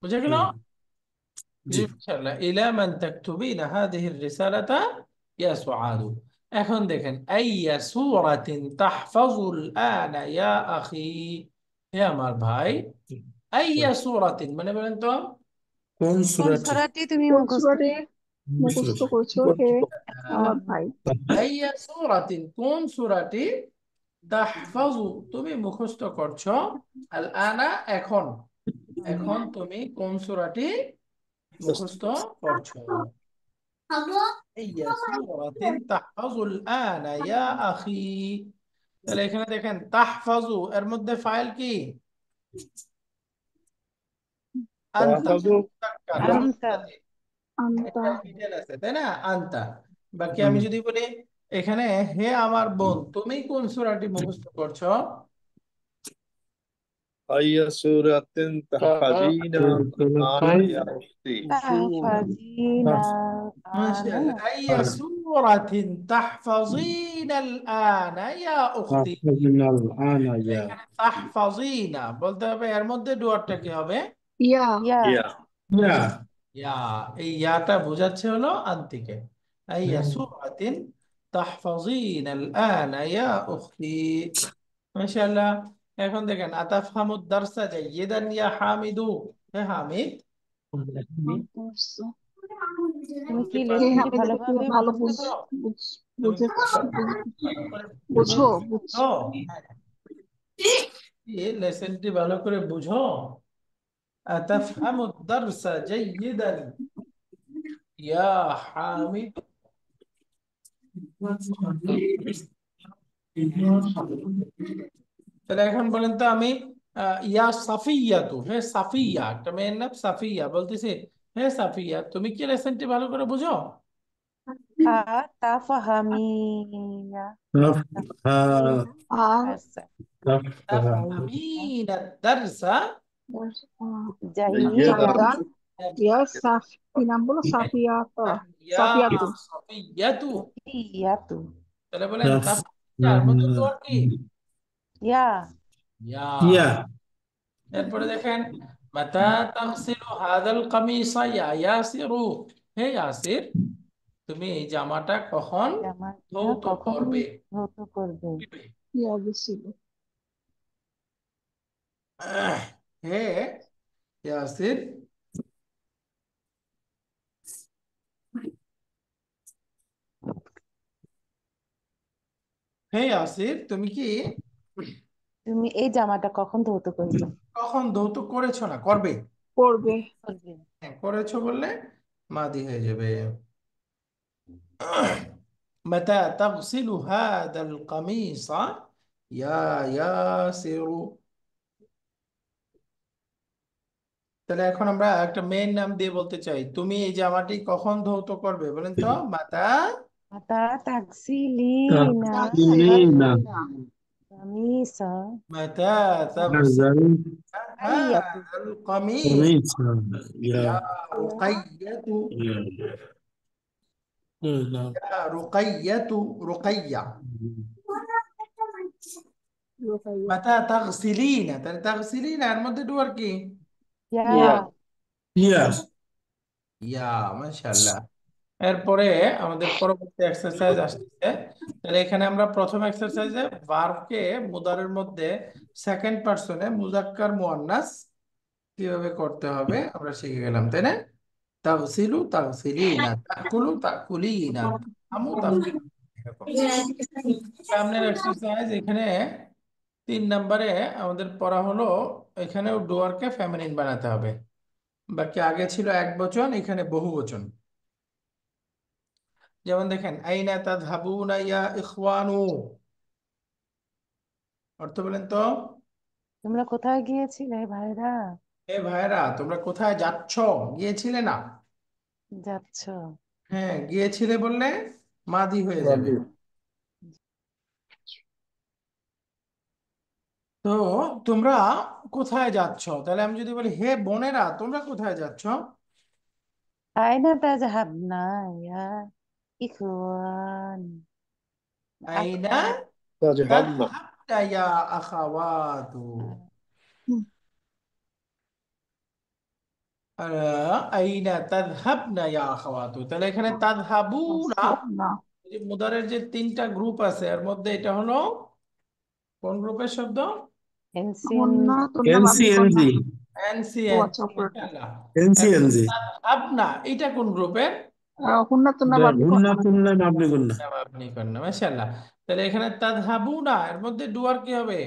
বুঝে গেল? জি ইনশাআল্লাহ। ইলা মান তাকতুবিনা হাদিহি রিসালাতা ইয়া সুআদু। এখন দেখেন, আইয়া সূরাতিন তাহফাজুল আনা ইয়া আখি, হে আমার ভাই, আইয়া সূরাতিন মানে বলেন তো? কোন কোন সূরাটি সূরাটি তুমি কোন মুখস্থ সূরাতে মুখস্থ করছো হে আমার ভাই? আইয়া সূরাতিন কোন সূরাটি, তাহফাজু তুমি মুখস্থ করছো, আল আনা এখন, এখন তুমি কোন সূরাটি মুখস্থ করছো? আইয়া সূরাতিন তাহফাজুল আনা ইয়া আখি। তাহলে এখানে দেখেন তাহফাজু এর মধ্যে ফাইল কি? আনতা, Tahfazu. মুযাক্কার, আনতা মুফরাদে। আন্তা একটা মিডল আছে তাই না, আনতা। বাকি আমি যদি বলি এখানে, হে আমার বোন তুমি কোন সূরাটি মুখস্থ করছো? أي سورة تحفظين الآن يا أختي. তাহফাজিনা আনা মাশাআল্লাহ। আইয়া সূরাতিন তাহফাযিনাল আনা ইয়া উখতি। আনা ইয়া এখানে তাহফাযিনা বলতে হবে, এর মধ্যে ডুয়ারটা কি হবে? ইয়া ইয়া Yeah. ইয়া ইয়া। এই ইয়াটা বোঝাচ্ছে হলো আন্তিকে। আইয়া সূরাতিন তাহফাযিনাল আনা ইয়া উখতি। মাশাআল্লাহ। এখন দেখেন, আতাফহামুদ দারসা জাইয়িদান ইয়া হামিদু, হে হামিদ। তুমি কি এবার হে লেসনটি হামিদ, এটা তুমি ভালোভাবে ভালো মুখস্থ করো? তুমি বুঝে কি ভালো করে বুঝো বুঝছো? হ্যাঁ। এই লেসনটি ভালো করে বুঝো। আতাফহামুদ দারসা জাইয়িদান ইয়া হামিদ। তাহলে এখন বলেন তো, আমি ইয়া সাফিয়া, তো হে সাফিয়া, একটা মেয়ের নাম সাফিয়া, বলতেছি হে সাফিয়া তুমি কি লেসনটি ভালো করে বুঝো? তাফাহামিনা আর আচ্ছা তাফহামিনা দারসা جيدا. জাইদান ইয়া সাফ কি নাম বলো? সাফিয়াতা, ইয়া সাফিয়াতু। সাফিয়াতু। ইয়াতু তাহলে বলেন তার মধ্যে তো আর কি? ইয়া ইয়া। ইয়া এরপরে দেখেন, মাতা তাগসিলু হাদাল কামিসা ইয়া ইয়াসিরু, হে ইয়াসির তুমি এই জামাটা কখন জামাটা ধৌত কখন করবে? ধৌত করবে? ইয়া গেছিল। হে ইয়াসির হে ইয়াসির তুমি কি তুমি এই জামাটা কখন ধৌত করবে? কখন ধৌত করেছো না করবে? করবে। করবে হ্যাঁ, করেছো বললে মাদি হয়ে যাবে। মাতা তাগসিলু হাদাল কামিসা ইয়া ইয়াসিরু। তাহলে এখন আমরা একটা মেয়ের নাম দিয়ে বলতে চাই, তুমি এই জামাটি কখন ধৌত করবে বলেন তো? মাতা মাতা তাকসিলিনা তাকসিলিনা কামিসা মাতা তাগসিলু হাযাল আইয়াতু হাদাল কামিস কামিসা ইয়া ইয়া রুকাইয়াতু, ইয়া ইয়া ইয়া রুকাইয়াতু, রুকাইয়া। রোকাইয়া মাতা তাগসিলিনা, তাহলে তাগসিলিনা এর মধ্যে ডুয়ার কি? ইয়া ইয়া ইয়া ইয়া। মাশাআল্লাহ। এরপরে আমাদের পরবর্তী এক্সারসাইজ আসছে। তাহলে এখানে আমরা প্রথম এক্সারসাইজে ভার্বকে মুদারের মধ্যে সেকেন্ড পারসনে মুজাক্কার মুয়ান্নাস কিভাবে করতে হবে আমরা শিখে গেলাম, তাই না? তাগসিলু তাগসিলিনা, তাকুলু তাকুলিনা, তাফহামু তাফহামু, এরকম। সামনের এক্সারসাইজ এখানে 3 নম্বরে আমাদের পড়া হলো, এখানেও ডুয়ারকে ফেমিনিন বানাতে হবে। বাকি আগে ছিল এক বচন, এখানে বহু বচন। যেমন দেখেন, আইনা তাযহাবুনা ইয়া ইখওয়ানু, অর্থ বলেন তো? তোমরা কোথায় গিয়েছিলে ভাইরা? এ ভাইরা তোমরা কোথায় যাচ্ছ? গিয়েছিলে না। যাচ্ছ হ্যাঁ, গিয়েছিলে বললে মাদি হয়ে যাবে। তো তোমরা কোথায় যাচ্ছ, তাহলে আমি যদি বলি হে বোনেরা তোমরা কোথায় যাচ্ছ? আয়না তাজহাবনা ইয়া ইখওয়ান আইনা تذهبنا তাযহাবনা ইয়া আখাওয়াতু। আইনা তাযহাবনা ইয়া আখাওয়াতু। তাহলে এখানে তাযহাবুনা, না এই যে মুদারের যে তিনটা গ্রুপ আছে এর মধ্যে এটা হলো কোন গ্রুপের শব্দ? এনসিয়েন্ট হুন্না তুন্না মাবনি NCNG, কন্যা। ও এনসিএন। আচ্ছা উপরেরটা। এখন NCNG, তাযহাবনা এটা কোন গ্রুপের? হুন্না তুন্না the মাবনি gunna কন্যা। kunna mabni gunna, আপনি করেন মাশাআল্লাহ। তাহলে এখানে তাযহাবুনা এর মধ্যে ডুয়ার কি হবে?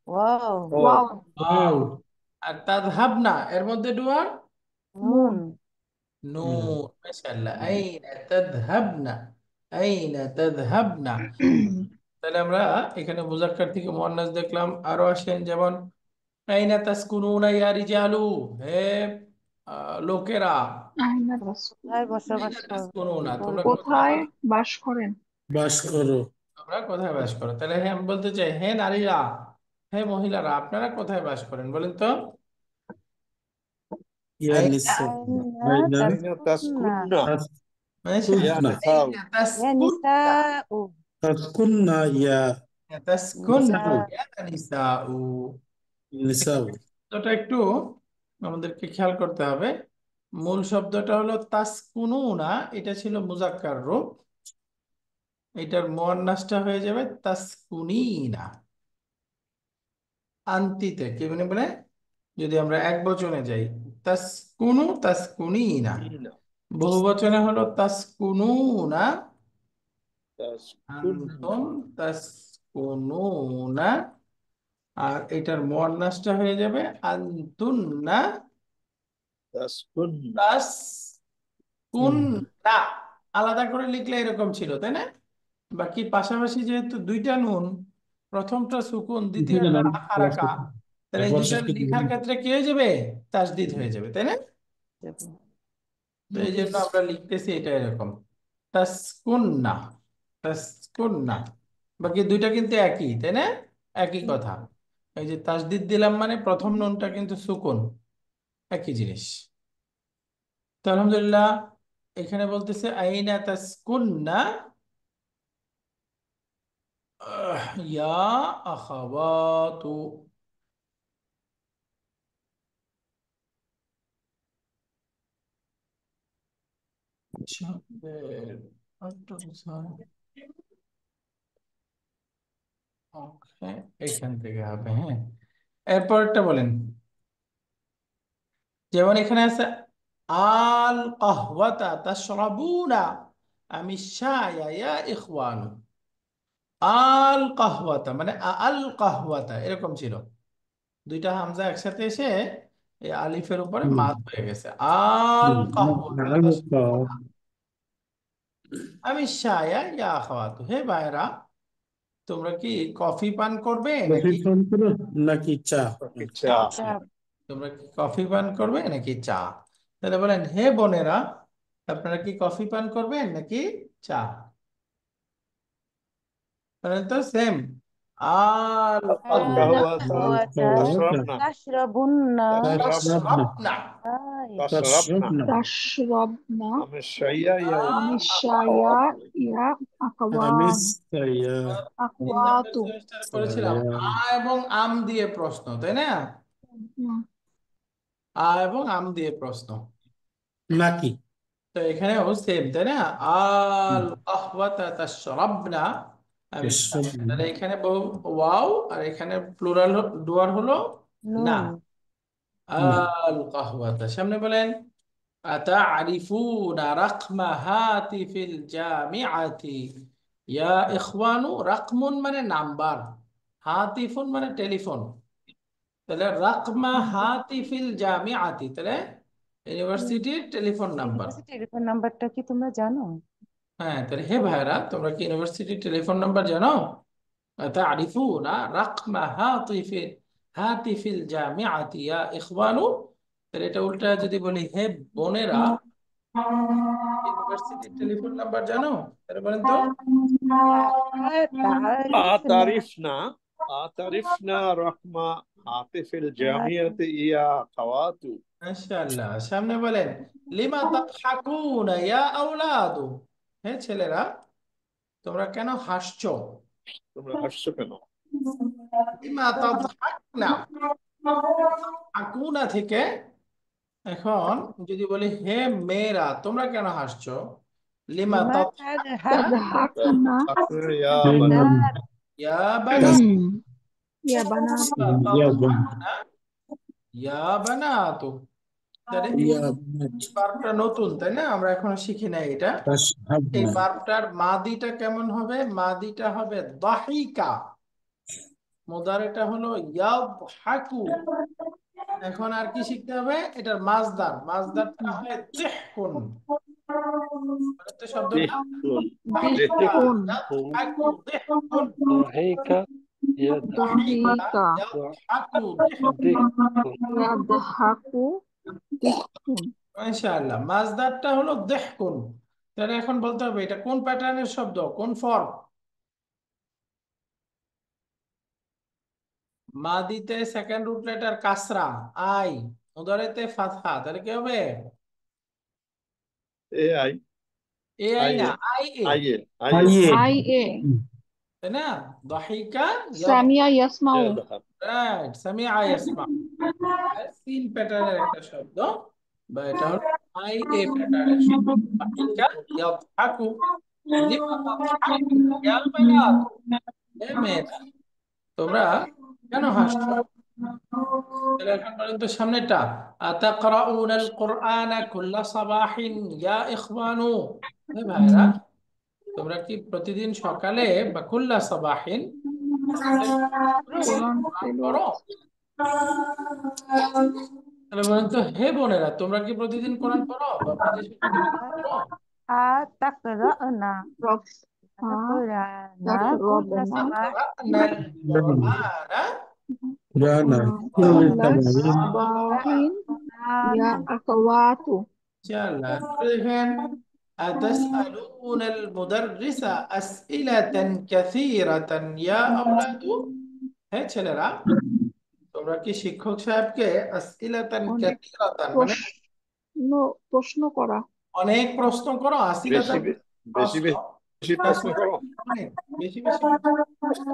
ওয়াও واو ওয়াও ওয়াও। wow, আর তাযহাবনা এর মধ্যে ডুয়ার নুন নূন। মাশাআল্লাহ। আইনা তাযহাবনা, আইনা তাযহাবনা। তাহলে আমরা এখানে মুজাক্কার থেকে মুয়ান্নাস দেখলাম, আরো আসেন যেমন আইনা তাসকুনুনা ইয়া রিজালু, হে লোকেরা। আইনা কোথায় বসবাস আইনা তাসকুনুনা, তোমরা কোথায় কোথায় বাস করেন? bash karo, তোমরা কোথায় বাস করো? তাহলে হ্যাঁ আমি বলতে চাই, হে নারীরা, হে মহিলারা, আপনারা কোথায় বাস করেন বলেন তো? ya আইনা, nisa, আইনা aina أين তাসকুননা تسكننا يا মাশাআল্লাহ। taskunna, نساء আইনা ইয়া তাসকুনা, নিসাউ taskunna ya তাসকুননা নিসা nisau, ইয়া নিসাউ। nisau, শব্দটা একটু আমাদেরকে খেয়াল করতে হবে। মূল শব্দটা হলো তাসকুনুনা, এটা ছিল মুজাক্কার রূপ, এটার মুয়ান্নাসটা হয়ে যাবে তাসকুনিনা। আন্তিতে কি মানে বলে, যদি আমরা এক বচনে যাই তাসকুনু তাসকুনিনা, إينا বহু বচনে হলো তাসকুনুনা, تسكننا আনতুম তাসকুনুনা। আর এটার মুয়ান্নাসটা হয়ে যাবে আনতুন্না تسكننا তাসকুননা। আলাদা করে লিখলে এরকম ছিল, তাই না? বাকি পাশাপাশি যেহেতু দুইটা নুন, প্রথমটা সুকুন, itu দ্বিতীয়টা jalan হারাকা, তাহলে এই ekor দুইটা sakit লেখার ক্ষেত্রে কি হয়ে যাবে? তাসদিদ হয়ে যাবে, তাই না? তো এই জন্য আমরা লিখতেছি এটা এরকম তাসকুননা, তাসকুননা। বাকি দুইটা কিন্তু একই, তাই না? একই কথা। এই যে তাসদিদ দিলাম মানে প্রথম নুনটা কিন্তু সুকুন, একই জিনিস। তো আলহামদুলিল্লাহ, এখানে বলতেছে আইনা তাসকুননা ইয়া আখাওয়াতু। শব্দের অর্থ বুঝায়। ওকে, এখান থেকে হবে। হ্যাঁ, এরপরটা বলেন। যেমন এখানে আছে আল কাহওয়াতা তাশরাবুনা আমি শায়া ইয়া ইখওয়ানু। আল কাহওয়াতা মানে আল কাহওয়াতা এরকম ছিল, দুইটা হামজা একসাথে এসে এই আলিফের উপরে মাদ হয়ে গেছে। আল কাহওয়াতা তাশরাবুনা আমি শায়া ইয়া আখাওয়াতু, হে ভাইরা, তোমরা কি কফি পান করবে নাকি? Kopi panturo naki cha, كتاب cha, তোমরা কি কফি পান করবে নাকি চা? তাহলে বলেন, হে বোনেরা, আপনারা কি কফি পান করবেন নাকি চা? বলেন তো সেম। আল আল القهوة কাহওয়াতা kawata, تشربنا তাশরাবুন্না تشربنا tashrabna, তাশরাবনা, تشربنا tashrabna, তাশরাবনা أم الشاي يا আমি আল শায়া أخوات ইয়া amis আকাওয়ান saya, 3 নম্বর আকাওয়াতু। সেমিস্টারে করেছিলাম saya, আ এবং আম দিয়ে প্রশ্ন, তাই না? হুম, আ এবং আম দিয়ে প্রশ্ন। naki, তো এখানেও সেম, তাই না? আল কাহওয়াতা তাশরাবনা আমি শায়া। tashrabna, তাহলে এখানে বহু ওয়াও, আর এখানে প্লুরাল ডুয়ার হলো না। নুন na, আল কাহওয়াতা, সামনে বলেন আতারিফুনা রাকমা হাতিফিল জামিআতি ইয়া ইখওয়ানু। রাকমুন মানে নাম্বার, হাতিফুন মানে টেলিফোন। তাহলে রাকমা হাতিফিল জামিআতি, তাহলে ইউনিভার্সিটির টেলিফোন নাম্বার। ইউনিভার্সিটি টেলিফোন নাম্বারটা কি তোমরা জানো? হ্যাঁ, তাহলে হে ভাইরা, তোমরা কি ইউনিভার্সিটির টেলিফোন নাম্বার জানো? তারিফুনা রাকমা হাতিফিল জামিআতি ইয়া ইখওয়ানু। তাহলে এটা উল্টা যদি বলি, হে বোনেরা, ইউনিভার্সিটির টেলিফোন নাম্বার জানো? তাহলে বলেন তো। তারিফনা أعترفنا رقم هاتف الجامعة يا أخوات মাশাআল্লাহ, সামনে বলেন লিমা তাদহাকুনা ইয়া আওলাদু। হে ছেলেরা, তোমরা কেন হাসছো? তোমরা হাসছো কেন? লিমা তাদহাকনা, আকুনা থেকে। এখন যদি বলি হে মেয়েরা, তোমরা কেন হাসছো? লিমা لما তাদহাকনা تضحكنا ইয়া বানা بنات ইয়া বানাত, يا بنات يا بنات তাদহাকনা ইয়া বানাতু। তাহলে يا بنات বার্বটা নতুন, তাই না? আমরা এখনো শিখি নাই এটা। এই تشهدنا বার্বটার মাদিটা কেমন হবে? মাদিটা হবে দাহিকা, মুদারিটা হলো ইয়াদহাকু। এখন আর কি শিখতে হবে? এটার মাজদার, মাজদারটা হয় দিহকুন। বলেন তো শব্দটা। দিহকুন দাহিকা ضحك ইয়াদহাকু দিহকুন, ضحك দাহিকা ضحك ইয়াদহাকু দিহকুন। ضحك يضحك ضحك মাশাআল্লাহ, মাজদারটা হলো দিহকুন। তাহলে এখন বলতে হবে এটা কোন প্যাটার্নের শব্দ, কোন ফর্ম? মাদিতে সেকেন্ড রুট লেটার কাসরা আই, মুদারিতে ফাতহা, তাহলে কি হবে? A I A I I না, এ আই এ, আই এ آية أي إيه তাই না? দাহিকা سامية يسمع ইয়াদহাক রাইট, সামিআ ইয়াসমা, সিন প্যাটার্নের একটা শব্দ, বা এটা হলো আই এ প্যাটার্নের শব্দ। দাহিকা ইয়াদহাকু, লিমা তাদহাকুনা ইয়া বানাতু, হে মেয়েরা, তোমরা কেন হাসছো? তাহলে এখন পর্যন্ত সামনেটা, আতাকরাউনাল কুরআনা কুল্লা সাবাহিন ইয়া ইখওয়ানু, হে ভাইরা, তোমরা কি প্রতিদিন সকালে বা কুল্লা সাবাহিন প্রত্যেক ভোরেই قرآن কোরআন পড়ো? تلاوة তাহলে বলেন তো হে বোনেরা, তোমরা কি প্রতিদিন কোরআন পড়ো বা প্রতিদিন সকালে কোরআন পড়ো? تقرأنا رب تقرأنا كل تقربنا صباح আতাকরাউনাল কুরআনা رانا كل كل التمارين صباح يا بنات أخوات ইনশাআল্লাহ। দেখেন, আতাসআলুনাল মুদাররিসা আসইলাতান কাসীরাতান ইয়া আওলাদু, হে ছেলেরা, তোমরা কি শিক্ষক সাহেবকে আসইলাতান অনেক কাসীরাতান মানে প্রশ্ন প্রশ্ন করা অনেক প্রশ্ন করো? বেশি আসইলাতান বেশি প্রশ্ন, বেশি প্রশ্ন করো। অনেক বেশি বেশি প্রশ্ন।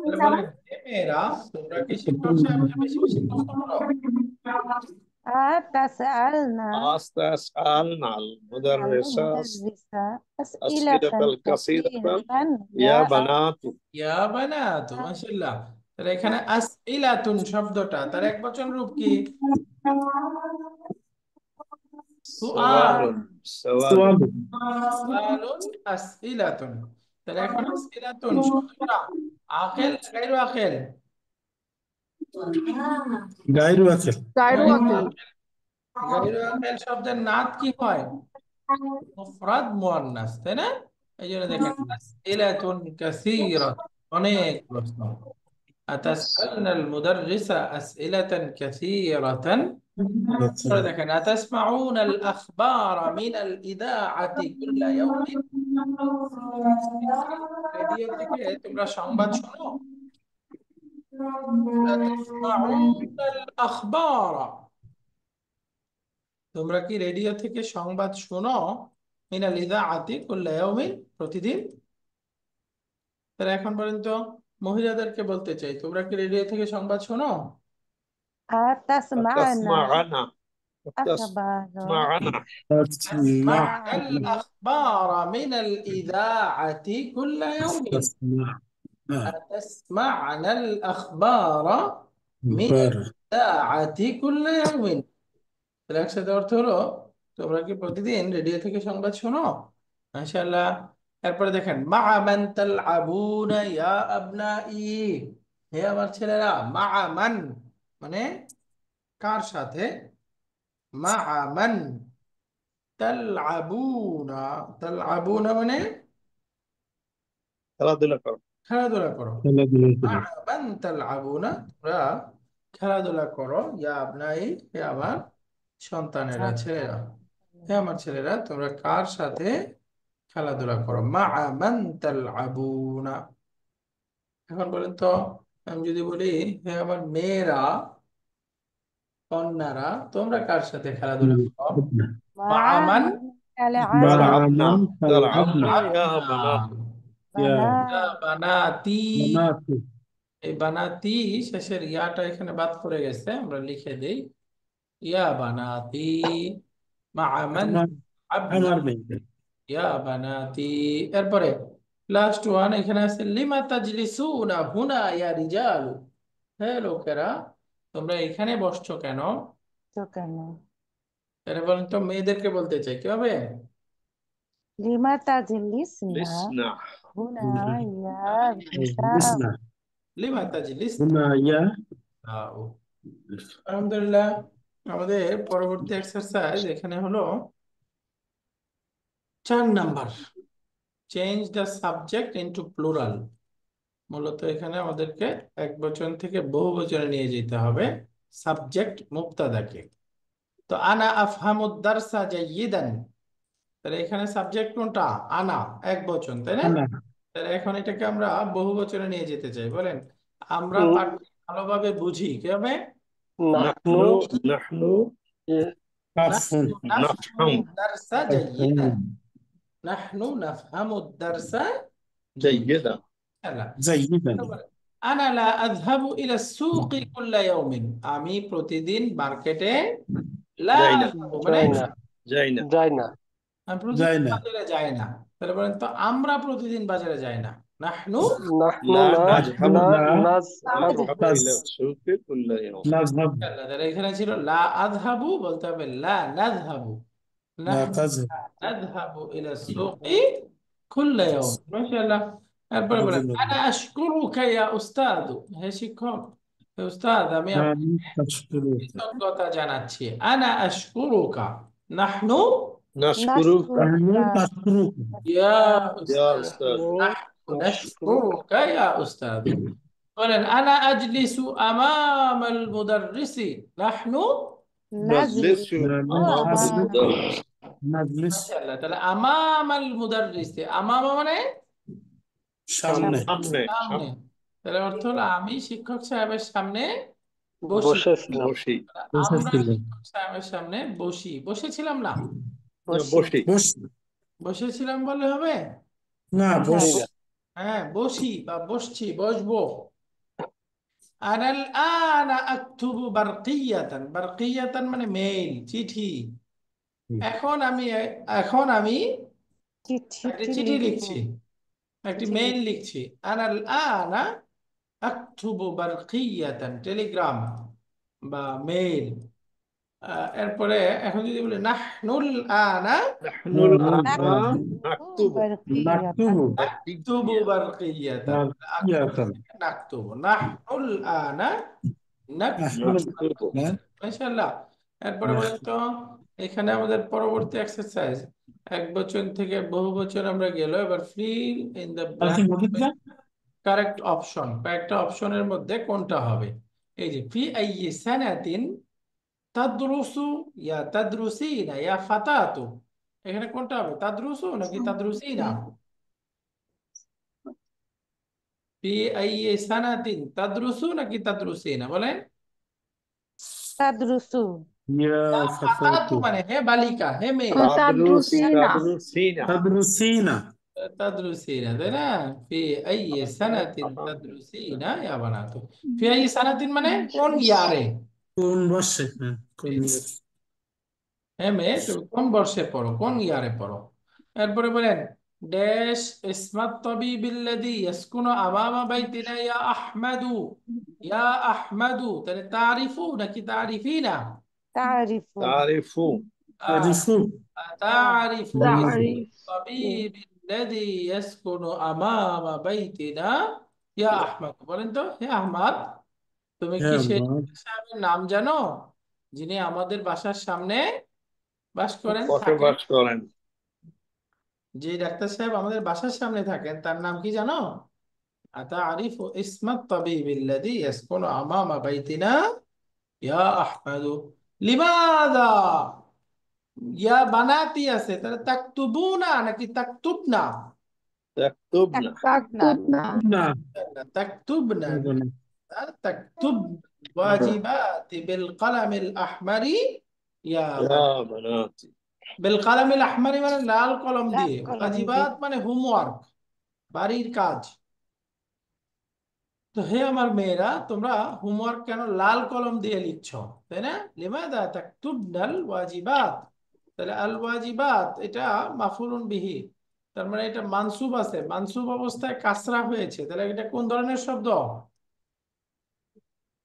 তাহলে বলেন হে মেয়েরা, তোমরা কি শিক্ষক সাহেবকে বেশি বেশি প্রশ্ন করো? تسألنا أستسألنا المدرسة المدرسة أسئلة أسئلة كثيرة كثيرة يا يا بنات ইয়া বানাতু, মাশাআল্লাহ। তাহলে এখানে আসইলাতুন শব্দটা তার এক বচন রূপ কি? সুআল, سؤال سؤال সুআলুন আসইলাতুন। তাহলে এখন আসইলাতুন শব্দটা আকেল না গায়রু আকেল? غير واكل গায়রু গায়রু আকিল আকেল। গায়রু আকেল শব্দের নাত কি হয়? মুফরাদ মুয়ান্নাস, তাই না? এই জন্য দেখেন আসইলাতুন কাসীরা, অনেক প্রশ্ন। আতাসআলনাল মুদাররিসা আসইলাতান কাসীরাতান। পরে দেখেন আতাসমাউনাল আখবারা মিনাল ইদাআতি কুল্লা ইয়াউমিন, রেডিও থেকে তোমরা সংবাদ শোনো? আতাসমাউনাল আখবারা, তোমরা কি রেডিও থেকে সংবাদ শোনো? মিনাল ইদাআতি কুল্লা ইয়াউমিন, প্রতিদিন। তাহলে এখন পর্যন্ত মহিলাদেরকে বলতে চাই, তোমরা কি রেডিও থেকে সংবাদ শোনো? تسمعنا تسمعنا أخبار تسمعنا تسمع تسمعنا الأخبار من الإذاعة كل يوم. تسمع تسمعنا الأخبار من بر الإذاعة كل يوم. তাহলে একসাথে অর্থ হলো, তোমরা কি প্রতিদিন রেডিও থেকে সংবাদ শোনো? মাশাআল্লাহ। এরপরে দেখেন মা মান তালআবুনা ইয়া আবনাই, হে আমার ছেলেরা, মা মান মানে কার সাথে? মা মান তালআবুনা, তালআবুনা মানে খেলাধুলা করো। খেলাধুলা করো। খেলাধুলা মা করে মান তালআবুনা, তোমরা খেলাধুলা করো। ইয়া আবনাই, হে আমার সন্তানেরা, ছেলেরা, হে আমার ছেলেরা, তোমরা কার সাথে খেলাধুলা করো? মা মান তালআবুনা। এখন বলেন তো, আমি যদি বলি হে আমার মেয়েরা, কন্যারা, তোমরা কার সাথে খেলাধুলা করো? মা مع মান من تلعبنا تلعبنا يا بنات يا বানাতি। بناتي এই বানাতি শেষের ইয়াটা এখানে বাদ পড়ে গেছে, আমরা লিখে দেই ইয়া বানাতি মা মান আবনা আমার মেয়ে ইয়া বানাতি। এরপরে লাস্ট ওয়ান এখানে আছে লিমা তাজলিসুনা হুনা ইয়া রিজাল। হে লোকেরা, তোমরা এখানে বসছো কেন? তো কেন? এটা বলেন তো, মেয়েদেরকে বলতে চাই কি হবে? লিমা তাজলিসনা لسنا হুনা ইয়া রিজাল। بسنا লিমা তাজলিস। هنا يا আলহামদুলিল্লাহ। আমাদের পরবর্তী এক্সারসাইজ এখানে হলো 4 number, change the subject into plural. মূলত এখানে আমাদেরকে এক বচন থেকে বহু বচনে নিয়ে যেতে হবে সাবজেক্ট মুবতাদাকে। তো আনা আফহামুদ দারসা জাইয়িদান, তাহলে এখানে সাবজেক্ট কোনটা? আনা, এক বচন, তাই না? أنا তাহলে এখন এটাকে আমরা বহু বচনে নিয়ে যেতে চাই। বলেন, আমরা ن- পাঠটি ভালোভাবে বুঝি কিভাবে? نحن نحن أفهم نفهم দারসা জাইয়িদান। নাহনু নাফহামুদ দারসা جيدا জাইয়িদান। جيدا আনা লা আযহাবু ইলা সুকি কুল্লা ইয়াউমিন, আমি প্রতিদিন মার্কেটে লা যাই না। আযহাবু মানে جاينا جينا جاينا আমি প্রতিদিন جاينا বাজারে যাই না। তাহলে বলেন তো, আমরা প্রতিদিন বাজারে যাই না। নাহনু نحن لا نحن نذهب لا نذهب نذهب إلى السوق كل يوم نذهب তাহলে এখানে ছিল লা আযহাবু, বলতে হবে লা নাযহাবু। لا নাহনু تذهب নাযহাবু ইলা সুকি কুল্লা ইয়াউম। মাশাআল্লাহ। তারপরে বলেন رجل আনা আশকুরুকা ইয়া উস্তাদ, হে শিক্ষক, হে উস্তাদ, আমি آمين أشكرك কৃতজ্ঞতা জানাচ্ছি। আনা আশকুরুকা, নাহনু نشكرك أهلا নাশকুরুকা أشكرك ইয়া يا উস্তাদ, أستاذ নাহনু نحن نشكر নাশকুরুকা ইয়া উস্তাদ। বলেন আনা আজলিসু আমামাল মুদাররিসি, নাহনু। نجلس أمام نجلس المدرس نجلس মাশাআল্লাহ। তাহলে আমামাল মুদাররিসি, আমামা মানে সামনে সামনে সামনে, তাহলে অর্থ হলো আমি শিক্ষক সাহেবের সামনে বসি। বসেছিলাম বসি আমরা বসেছিলেন শিক্ষক সাহেবের সামনে বসি, বসেছিলাম না, বসি বসি বস বসেছিলাম বলে হবে? না বস জি না হ্যাঁ, বসি বা বসছি, বসবো। আনাল আনা আকতুবু বারকিয়াতান, বারকিয়াতান মানে মেইল, চিঠি। এখন আমি একটা চিঠি চিঠি লিখবো। লিখছি, একটি চিঠি মেইল লিখবো। লিখছি। আনাল আনা আকতুবু বারকিয়াতান, টেলিগ্রাম বা মেইল। এরপরে এখন যদি বলি নাহনুল আনা نحن الآن نكتب বারকিয়াতান। নাকতুবু নাকতুবু বারকিয়াতান, বারকিয়াতান নাকতুবু নাহনুল আনা নাকতুবু। نكتب মাশাআল্লাহ। এরপরে বলেন তো, এখানে আমাদের পরবর্তী এক্সারসাইজ, এক বচন থেকে বহু বচন আমরা গেল। এবার ফিল ইন দ্য আলফি ব্ল্যাঙ্ক, মদিদা কারেক্ট অপশন, কয়েকটা অপশনের মধ্যে কোনটা হবে? এই যে ফি আইয়ি সানাতিন তাদরুসু ইয়া তাদরুসিনা ইয়া ফাতাতু, এখানে কোনটা হবে? তাদরুসু নাকি তাদরুসিনা? ফি আইয়ি সানাতিন তাদরুসু নাকি তাদরুসিনা, বলেন। তাদরুসু। ইয়া ফাতাতু ফাতাতু মানে হে বালিকা, হে মেয়ে। তাদরুসিনা تدرسين তাদরুসিনা তাদরুসিনা, তাই না? ফি আইয়ি সানাতিন তাদরুসিনা ইয়া বানাতু। ফি আইয়ি সানাতিন মানে কোন ইয়ারে? কোন বর্ষে হ্যাঁ কোন ইয়ার হে মেয়ে, তুমি কোন বর্ষে পড়ো, কোন ইয়ারে পড়ো? এরপরে বলেন ড্যাশ ইসমাত তাবিবিল্লাযী ইয়াসকুনু আমামা বাইতিনা ইয়া আহমাদু, ইয়া আহমাদু, তাহলে তারিফু নাকি তারিফিনা? তারিফু। تعرف তারিফু তারিফু তারিফ তাবিবিল্লাযী ইয়াসকুনু আমামা বাইতিনা ইয়া আহমাদ। বলেন তো, হে আহমদ, তুমি কি হ্যাঁ সেই বাদ সাহেবের নাম জানো যিনি আমাদের বাসার সামনে বাস করেন, থাকেন? বসবাস করেন যে ডাক্তার সাহেব আমাদের বাসার সামনে থাকেন, তার নাম কি জানো? আতারিফু ইসমাত তাবিবিল্লাযী ইয়াসকুনু আমামা বাইতিনা ইয়া আহমাদু। লিমাযা ইয়া বানাতি আছে, তাহলে তাকতুবুনা নাকি তাকতুবনা? تكتبنا তাকতুবনা না তাকতুবনা, হবে না তাকতুব ওয়াজিবাতি বিল কলামিল আহমারি ইয়া يا بناتي বেল কালামিল আহমারি মানে লাল কলম লাল দিয়ে, কলম ওয়াজিবাত মানে হোমওয়ার্ক, বাড়ির কাজ। তো হে আমার মেয়েরা, তোমরা হোমওয়ার্ক কেন লাল কলম দিয়ে লিখছো, তাই না? লিমাদা তাকতুবনাল ওয়াজিবাত, তাহলে আল ওয়াজিবাত এটা মাফউলুন বিহি, তার মানে এটা মানসুব আছে, মানসুব অবস্থায় কাসরা হয়েছে, তাহলে এটা কোন ধরনের শব্দ?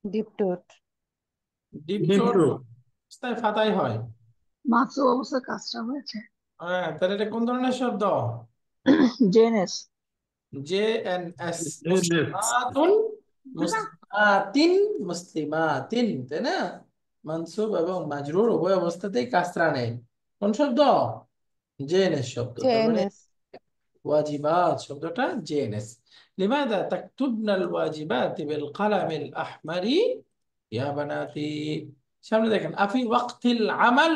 ডিপটোট। ডিপটোট ডিপ্রো অবস্থায় ফাতাই হয়। মাসু অবস্থা কাজটা হয়েছে। হ্যাঁ, তাহলে এটা কোন ধরনের শব্দ? জেনেস। জে এন এস, জেনেস মুসলিমাতুন, মুসলিমাতিন, মুসলিমাতিন, তাই না? মানসুব এবং মাজরুর উভয় অবস্থাতেই কাসরা নেই। কোন শব্দ? জেএনএস শব্দ। তার মানে জেনেস। ওয়াজিবাত শব্দটা জেএনএস। লিমাদা তাকতুবনাল ওয়াজিবাতি বিল কালামিল আহমারি ইয়া বানাতি। সামনে দেখেন, আফি ওয়াক্তিল আমাল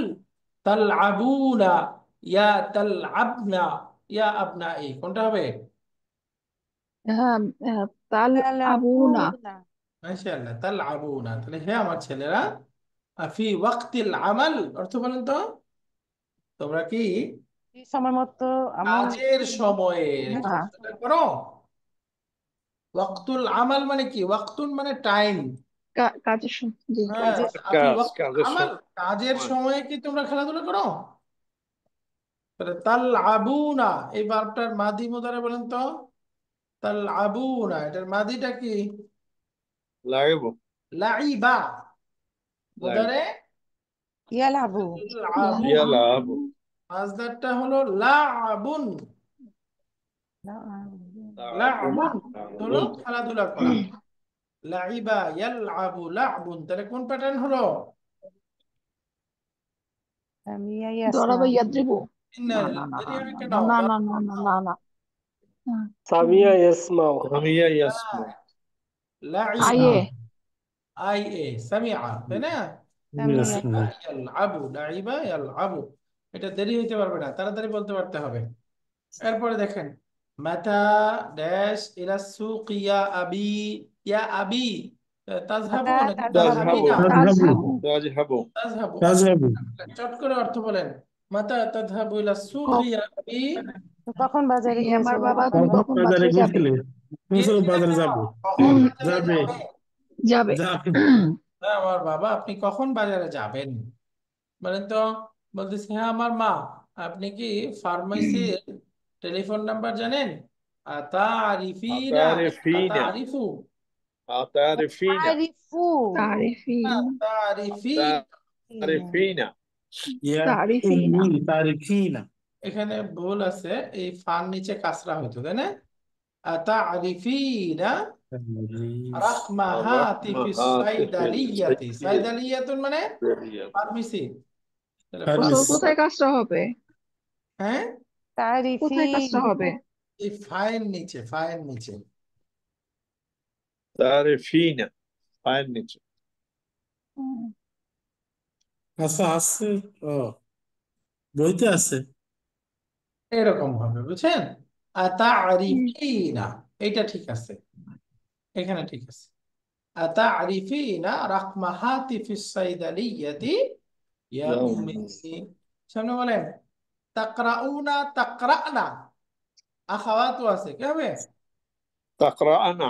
তালআবুনা ইয়া তালআবনা ইয়া আবনাই, কোনটা হবে? হ্যাঁ, তাল আবুনা। তালাবুনা। মাশাআল্লাহ, তালআবুনা, তাহলে হে আমার ছেলেরা, আফি ওয়াক্তিল আমাল অর্থ বলেন তো, তোমরা কি এই সময় মতো আমল কাজের সময়ে হ্যাঁ, কাজটা করো? ওয়াক্তুল আমাল মানে কি? ওয়াক্তুন মানে টাইম। কাজের জি। হ্যাঁ, কাজের আফি কাজ, ওয়াক্তিল কাজের আমাল, কাজের সময়। সময়ে কি তোমরা খেলাধুলা করো? তাহলে তাল আবুনা, এই ভার্বটার মাদি মুদারে বলেন তো। তাল আবুনা এটার মাদিটা কি? লাগাবো, লাইবা। লাগাবো। মুদারে ইয়ালাবু। লাবু, ইয়ালাবু, মাজদারটা হলো লাবুন। লাবুন, লাবুন হলো লাবুন। খেলাধুলা করা। লাইবা ইয়ালআবু লাবুন, তাহলে কোন প্যাটার্ন হলো? সামিয়া দরাবা ইয়াসমাউ। ইয়াদ্রিবু। না না না দেরি না হয় না কেন? না না না না না না না। হ্যাঁ, সামিয়া ইয়াসমাউ। সামিয়া ইয়াসমু, লাইবা, আইয়ে। আই এ সামিআ, তাই না? ইয়েস সামিয়া। ইয়ালআবু, লাইবা ইয়ালআবু, এটা দেরি হইতে পারবে না, তাড়াতাড়ি বলতে পারতে হবে। এরপরে দেখেন, মাতা ড্যাশ ইলা সুক ইয়া আবি, ইয়া আবি, তাযহাবু মাতা নাকি তাযহাবু। তাযহাবিনা? তাজহাবু তাজহাবু, তাযহাবু। তাজহাবু চট করে অর্থ বলেন, মাতা তাযহাবু ইলা সুক ক- ইয়া আবি। তো কখন বাজারে হে গিয়েছো আমার বাবা, তুমি কখন কখন বাজারে বাজারে যাবে? গিয়েছিলে? বলছিল গিয়েছিলে বাজারে কেন? যাবো। কখন বাজারে যাবে যাবে? যাবে। যাবে হ্যাঁ, আমার বাবা, আপনি কখন বাজারে যাবেন বলেন তো? বলতেছে, হ্যাঁ আমার মা, আপনি কি ফার্মেসির টেলিফোন নাম্বার জানেন? আতারিফিনা, আতারিফিনা, আতারিফু, আতারিফিনা, তারিফু। তারিফিন। আতারিফি। আতারিফিনা। ইয়া তারিফিনা। উম্মি তারিফিনা এখানে ভুল আছে, এই ফার নিচে কাসরা হইতো, তাই না? আতারিফিনা রাকমা হাতিফিস الرحمة সাইদালিয়াতি, সাইদালিয়াতুন মানে ফার্মেসি। তাহলে কোথাও ফার্মেসি কোথায় কাজটা হবে? হ্যাঁ, তারিফি। কোথায় কাজটা হবে? এই ফাইন নিচে, ফাইন নিচে। تعرفين فاينل হুম, আচ্ছা আছে ও বইতে আছে এরকম হবে, বুঝছেন? আতারিফিনা, এইটা ঠিক আছে, এখানে ঠিক আছে। আতারিফিনা রাকমা হাতিফিস সাইদালিয়াতি ইয়া উম্মি। সামনে বলেন, তাকরাউনা তাকরানা, আখাওয়াতও আছে, কি হবে? تقرأنا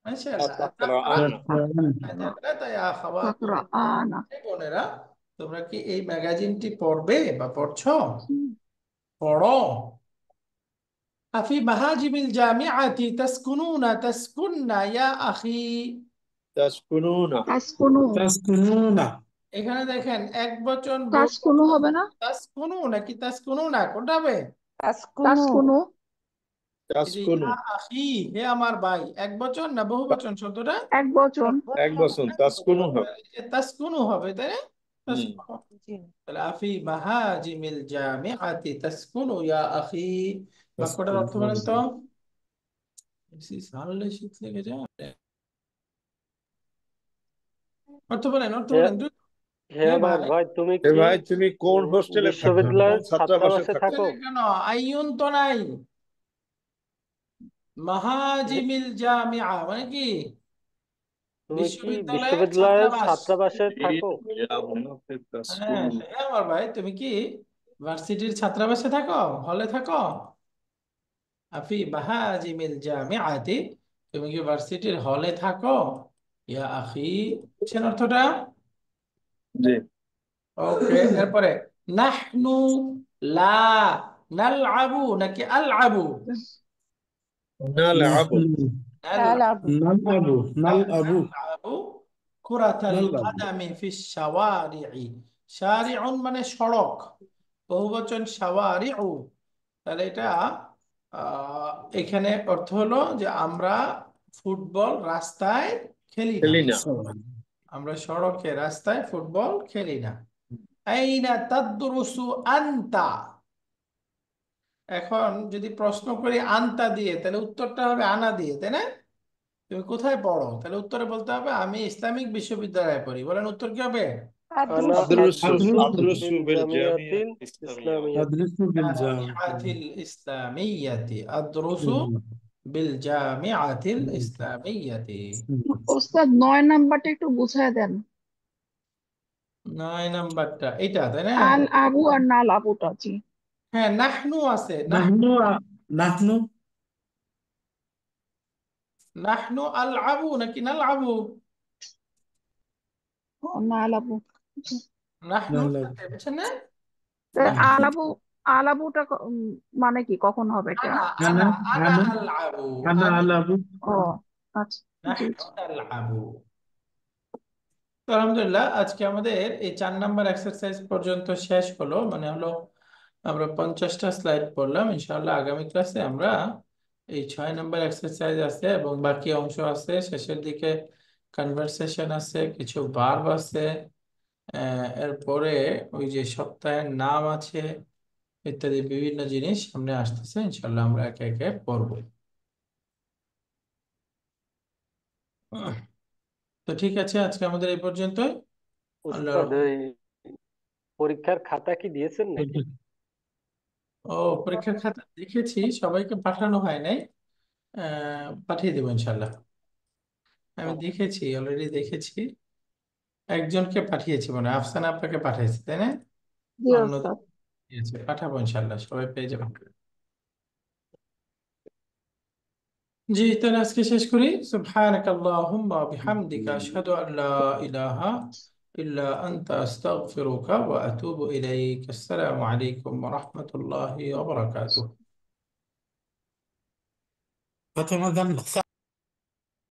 মাশাআল্লাহ, تقرأنا তাকরানা ইয়া আখাওয়াতু। তাকরাআনা। এই বোনেরা, তোমরা কি এই ম্যাগাজিনটি পড়বে বা পড়ছো? হুম, পড়ো। আফি মাহাজিবিল জামিআতি তাসকুনুনা তাসকুননা ইয়া আখি। تسكنون তাসকুনু। তাসকুনুনা এখানে দেখেন, এক বচন বহু তাসকুনু হবে না? তাসকুনু নাকি তাসকুনু না, কোনটা হবে? তাসকুনু। তাসকুনু। এই যে تسكن ইয়া আখি, হে আমার ভাই, এক বচন না বহু বচন শব্দটা? এক বচন। একবছর تسكنون তাসকুনু হবে, তাই না? হুম। তাসকুনু। জি। তাহলে আফি মাহাজিমিল জামিআতি তাসকুনু ইয়া আখি, বাক্যটার অর্থ বলেন তো। সারলে শীত লেগে যায়। অর্থ বলেন, অর্থ হে বলেন দ্রুত। হে হে আমার ভাই, ভাই, তুমি এ কি ভাই, তুমি কোন হোস্টেলে থাকো, কোন বিশ্ববিদ্যালয়ের ছাত্রাবাসে ছাত্রাবাসে থাকো? থাকো? কেন আইয়ুন তো নাই? মাহাজিমিল জামিআ মানে কি? তুমি কি বিশ্ববিদ্যালয়ের বিশ্ববিদ্যালয়ের ছাত্রাবাস। ছাত্রাবাসে থাকো? ইয়া মুনাফিক হ্যাঁ, تسكنون আমার ভাই, তুমি কি ভার্সিটির ছাত্রাবাসে থাকো, হলে থাকো? আফি বাহাজিমিল জামিআতি, তুমি কি ভার্সিটির হলে থাকো? ইয়া আখি, বুঝছেন অর্থটা? জি। ওকে, এরপরে নাহনু লা নালআবু নাকি আলআবু? নালআবু। নালাবু। نلعب نلعب নালআবু কুরাতাল نلعب কাদামি ফিস শাওয়ারি'i। শারিউন মানে সড়ক, বহুবচন শাওয়ারিউ। তাহলে এটা আহ, এখানে অর্থ হলো যে আমরা ফুটবল রাস্তায় খেলি না, খেলি না। سواء আমরা সড়কে রাস্তায় ফুটবল খেলি না। আইনা তাদরুসু আনতা। এখন যদি প্রশ্ন করি আনতা দিয়ে, তাহলে উত্তরটা হবে আনা দিয়ে, তাই না? তুমি কোথায় পড়ো, তাহলে উত্তরে বলতে হবে আমি ইসলামিক বিশ্ববিদ্যালয়ে পড়ি। বলেন উত্তর কি হবে? আনা আদ্রুসু। আদরুসু أدرس আদরুসু বিল বিল জামিয়াতিল জামিয়াতিল ইসলামিয়া। ইসলামিয়াতি। أدرس بالجامعة জামিআতিল ইসলামিয়াতি, আদরুসু বিল জামিআতিল ইসলামিয়াতি। ওস্তাদ 9 নাম্বারটা একটু বুঝায় দেন। 9 নাম্বারটা এটা, তাই না? আল আবু আর নাল আবুটা, জি। হ্যাঁ, নাহনু আছে, نحن نحن নাহনু আল আবু নাকি নাল আবু? ও, নাল আবু। জি। নাহনুর نلعب সাথে, বুঝছেন না? আল আবু, আল আবুটা মানে কি, কখন হবে এটা? আনা أنا আনা আনা أنا আল আবু, أنا আমি ألعب ও আচ্ছা, জি নাহনু জি। আল আবু। তো আলহামদুলিল্লাহ, আজকে আমাদের এই 4 নাম্বার এক্সারসাইজ পর্যন্ত শেষ হলো, মানে হলো আমরা 50টা স্লাইড পড়লাম। ইনশাআল্লাহ আগামী ক্লাসে আমরা এই 6 নাম্বার এক্সারসাইজ আছে এবং বাকি অংশ আছে, শেষের দিকে কনভারসেশন আছে, কিছু ভার্ব আছে, এরপরে ওই যে সপ্তাহের নাম আছে, ইত্যাদি বিভিন্ন জিনিস সামনে আসতেছে। ইনশাআল্লাহ আমরা একে একে পড়বো। তো ঠিক আছে, আজকে আমাদের এই পর্যন্তই। আল্লাহ উস্তাদ, ওই পরীক্ষার খাতা কি দিয়েছেন নাকি? ও, পরীক্ষার খাতা দেখেছি, সবাইকে পাঠানো হয় নাই। পাঠিয়ে দেবো ইনশাল্লাহ। আমি দেখেছি, অলরেডি দেখেছি, একজনকে পাঠিয়েছি, মানে আফসানা আপনাকে পাঠিয়েছি, তাই না? জি অন্য ওস্তাদ। দিয়েছে, পাঠাবো ইনশাল্লাহ, সবাই পেয়ে যাবেন। জি, তাহলে আজকে শেষ করি। সুবহানাক আল্লাহুম্মা বিহামদিকা আশহাদু আন লা ইলাহা ইল্লা আনতা আস্তাগফিরুকা ওয়া আতুবু ইলাইক। আসসালামু আলাইকুম ওয়া রাহমাতুল্লাহি ওয়া বারাকাতুহু। فتمام